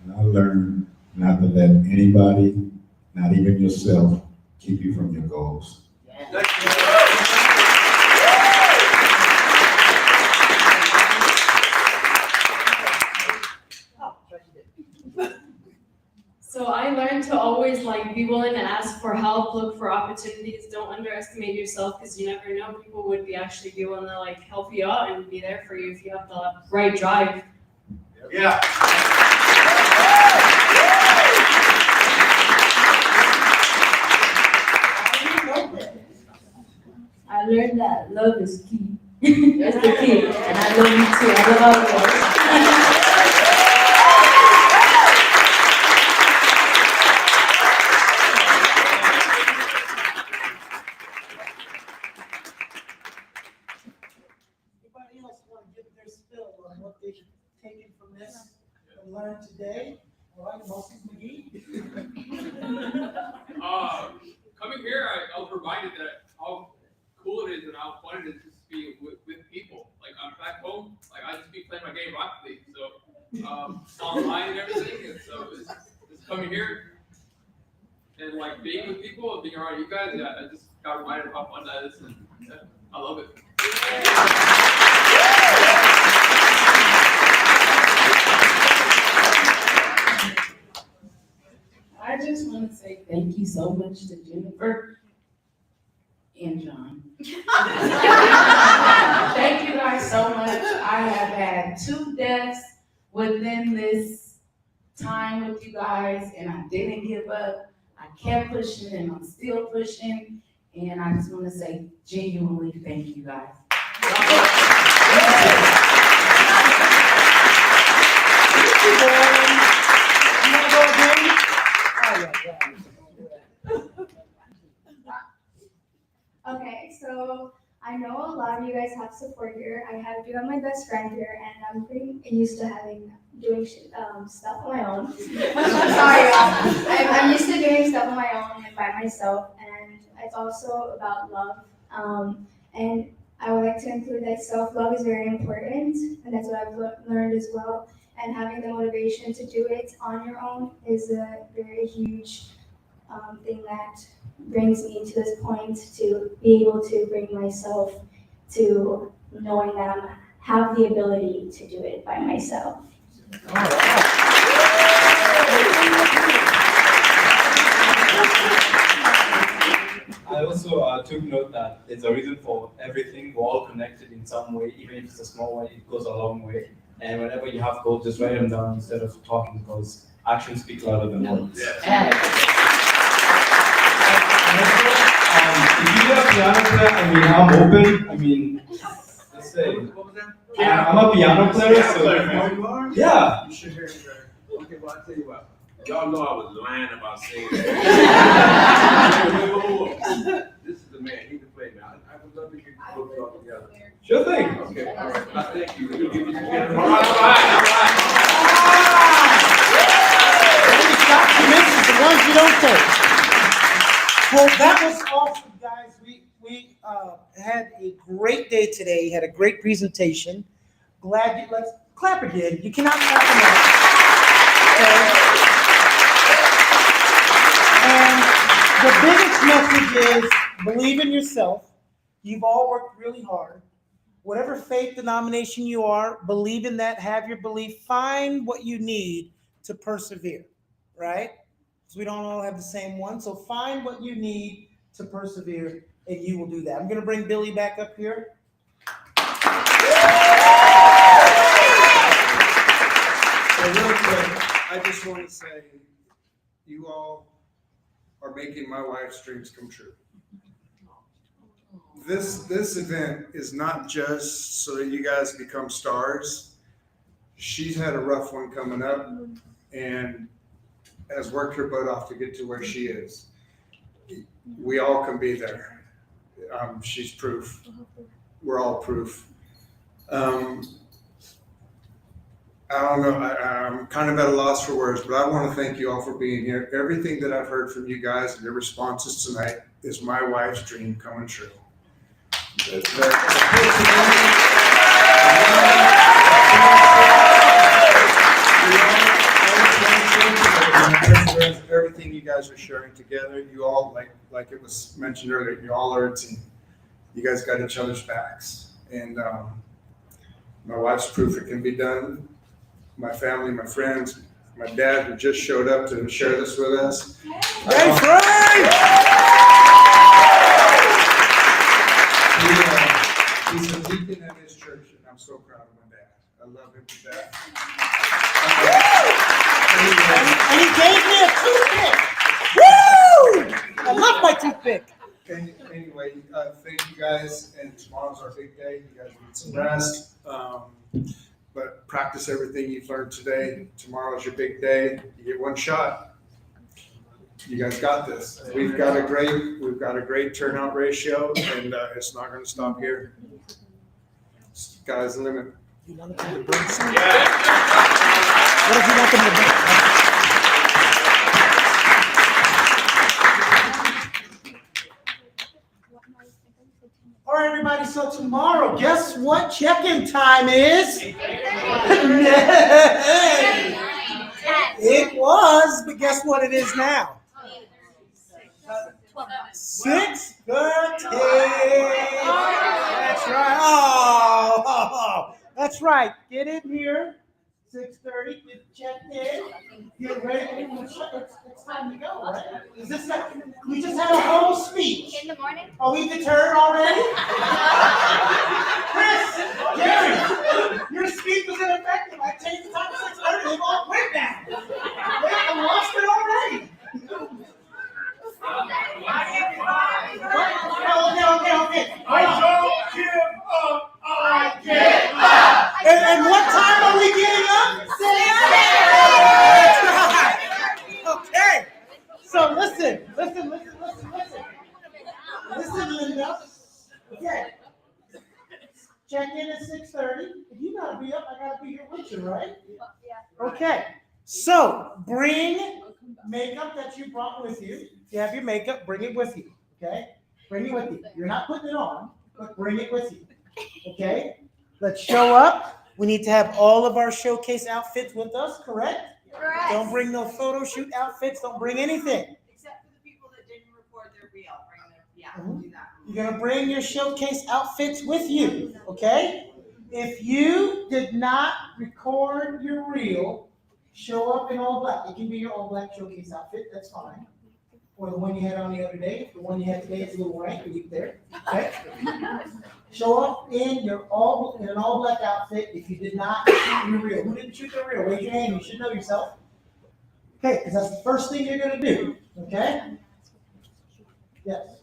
And I learned not to let anybody, not even yourself, keep you from your goals. So I learned to always be willing to ask for help, look for opportunities. Don't underestimate yourself, because you never know, people would be actually be willing to help you out and be there for you if you have the right drive. Yeah. I learned that love is key. That's the key. And I love you too. I love all of you. Anybody else want to give their spill on what they've taken from this and learned today? All right, Moses McGee. Coming here, I was reminded that how cool it is and how fun it is just to be with people. I'm back home, I just be playing my game Rocket League, so online and everything, and so just coming here and being with people and being around you guys, I just got reminded of how fun that is, and I love it. I just want to say thank you so much to Jennifer and John. Thank you guys so much. I have had 2 deaths within this time with you guys, and I didn't give up. I kept pushing, and I'm still pushing. And I just want to say genuinely thank you guys. Okay, so I know a lot of you guys have support here. I do have my best friend here, and I'm pretty used to doing stuff on my own. Sorry, y'all. I'm used to doing stuff on my own and by myself, and it's also about love. And I would like to include that self-love is very important, and that's what I've learned as well. And having the motivation to do it on your own is a very huge thing that brings me to this point to be able to bring myself to knowing that I have the ability to do it by myself. I also took note that there's a reason for everything. We're all connected in some way, even if it's a small way, it goes a long way. And whenever you have goals, just write them down instead of talking, because actions speak louder than words. If you get a piano player, I mean, I'm open. I mean, let's say, I'm a piano player, so yeah. You should hear it there. Okay, well, I'll tell you what. Y'all know I was lying about saying that. Whoa. This is the man. He can play, man. I would love to get the book all together. Sure thing. Okay, all right. Thank you. We'll give you together. All right. Documents, the ones you don't take. Well, that was awesome, guys. We had a great day today. Had a great presentation. Glad you. Let's clap again. You cannot clap enough. Okay. And the biggest message is believe in yourself. You've all worked really hard. Whatever faith denomination you are, believe in that. Have your belief. Find what you need to persevere. Right? Because we don't all have the same one. So find what you need to persevere, and you will do that. I'm going to bring Billy back up here. So real quick, I just want to say, you all are making my wife's dreams come true. This event is not just so that you guys become stars. She's had a rough one coming up, and has worked her butt off to get to where she is. We all can be there. She's proof. We're all proof. I don't know, I'm kind of at a loss for words, but I want to thank you all for being here. Everything that I've heard from you guys and your responses tonight is my wife's dream coming true. Everything you guys are sharing together, you all, like it was mentioned earlier, you all are a team. You guys got each other's backs. And my wife's proof it can be done. My family, my friends, my dad who just showed up to share this with us. Hey, Frank! He's a deacon at his church, and I'm so proud of my dad. I love him to death. And he gave me a toothpick. Woo! I love my toothpick. Anyway, thank you guys, and tomorrow's our big day. You guys need some rest, but practice everything you've learned today. Tomorrow's your big day. You get one shot. You guys got this. We've got a great turnout ratio, and it's not going to stop here. Sky's the limit. You want them to bring some? What if you want them to bring? All right, everybody, so tomorrow, guess what check-in time is? It was, but guess what it is now? 6:30. That's right. Oh, that's right. Get in here. 6:30. Get checked in. Get ready. It's time to go, right? Is this not, we just had a whole speech. In the morning? Are we deterred already? Chris, Gary, your speech was ineffective. I changed the time to 6:30. They've all quit now. They lost it already. Okay. I don't give up. I get up. And what time are we getting up? 6:30. Okay. So listen. Listen, Linda. Okay. Check in at 6:30. If you gotta be up, I gotta be here with you, right? Yeah. Okay. So bring makeup that you brought with you. If you have your makeup, bring it with you. Okay? Bring it with you. You're not putting it on, but bring it with you. Okay? Let's show up. We need to have all of our showcase outfits with us, correct? Correct. Don't bring no photo shoot outfits. Don't bring anything. Except for the people that didn't record their reel, do that. You're going to bring your showcase outfits with you, okay? If you did not record your reel, show up in all black. It can be your all black showcase outfit. That's fine. or the one you had on the other day. If the one you had today is a little rank, leave it there, okay? Show up in an all black outfit. If you did not shoot your reel, who didn't shoot their reel? Raise your hand, you should know yourself. Okay, because that's the first thing you're gonna do, okay? Yes.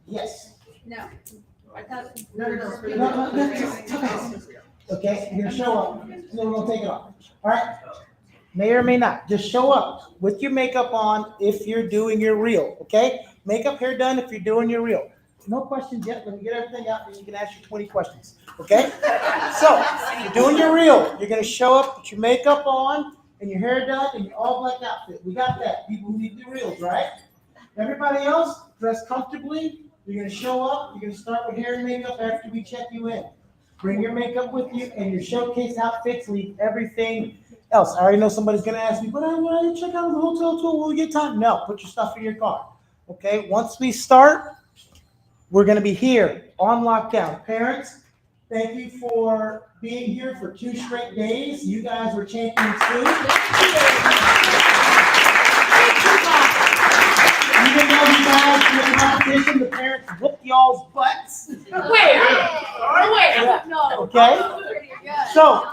Yes. No. I thought. Okay, you're gonna show up, and then we're gonna take it off. All right? May or may not, just show up with your makeup on if you're doing your reel, okay? Makeup, hair done if you're doing your reel. No questions yet, let me get everything out, and you can ask your 20 questions, okay? So, you're doing your reel, you're gonna show up with your makeup on, and your hair done, and your all black outfit. We got that, people who need the reels, right? Everybody else, dress comfortably, you're gonna show up, you're gonna start with hair and makeup after we check you in. Bring your makeup with you and your showcase outfits, leave everything else. I already know somebody's gonna ask me, but I want to check out the hotel tour, will we get time? No, put your stuff in your car, okay? Once we start, we're gonna be here on lockdown. Parents, thank you for being here for 2 straight days. You guys were champions too. Even though you guys in the competition, the parents whooped y'all's butts. Where? No. Okay? So,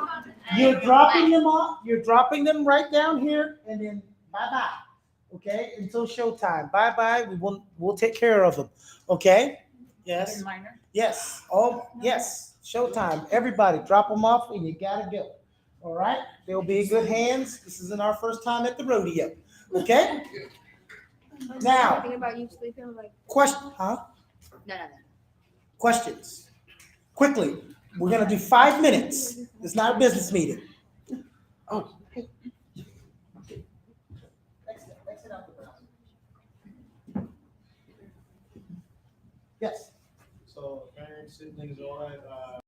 you're dropping them off, you're dropping them right down here, and then bye-bye. Okay? Until showtime. Bye-bye. We'll take care of them. Okay? Yes? Yes. Oh, yes. Showtime. Everybody, drop them off, and you gotta go. All right? They'll be in good hands. This isn't our first time at the rodeo. Okay? Now, Thinking about you sleeping like. question, huh? No. Questions? Quickly. We're gonna do 5 minutes. It's not a business meeting. Oh. Hey. Exit out the house. Yes. So parents, siblings, all that,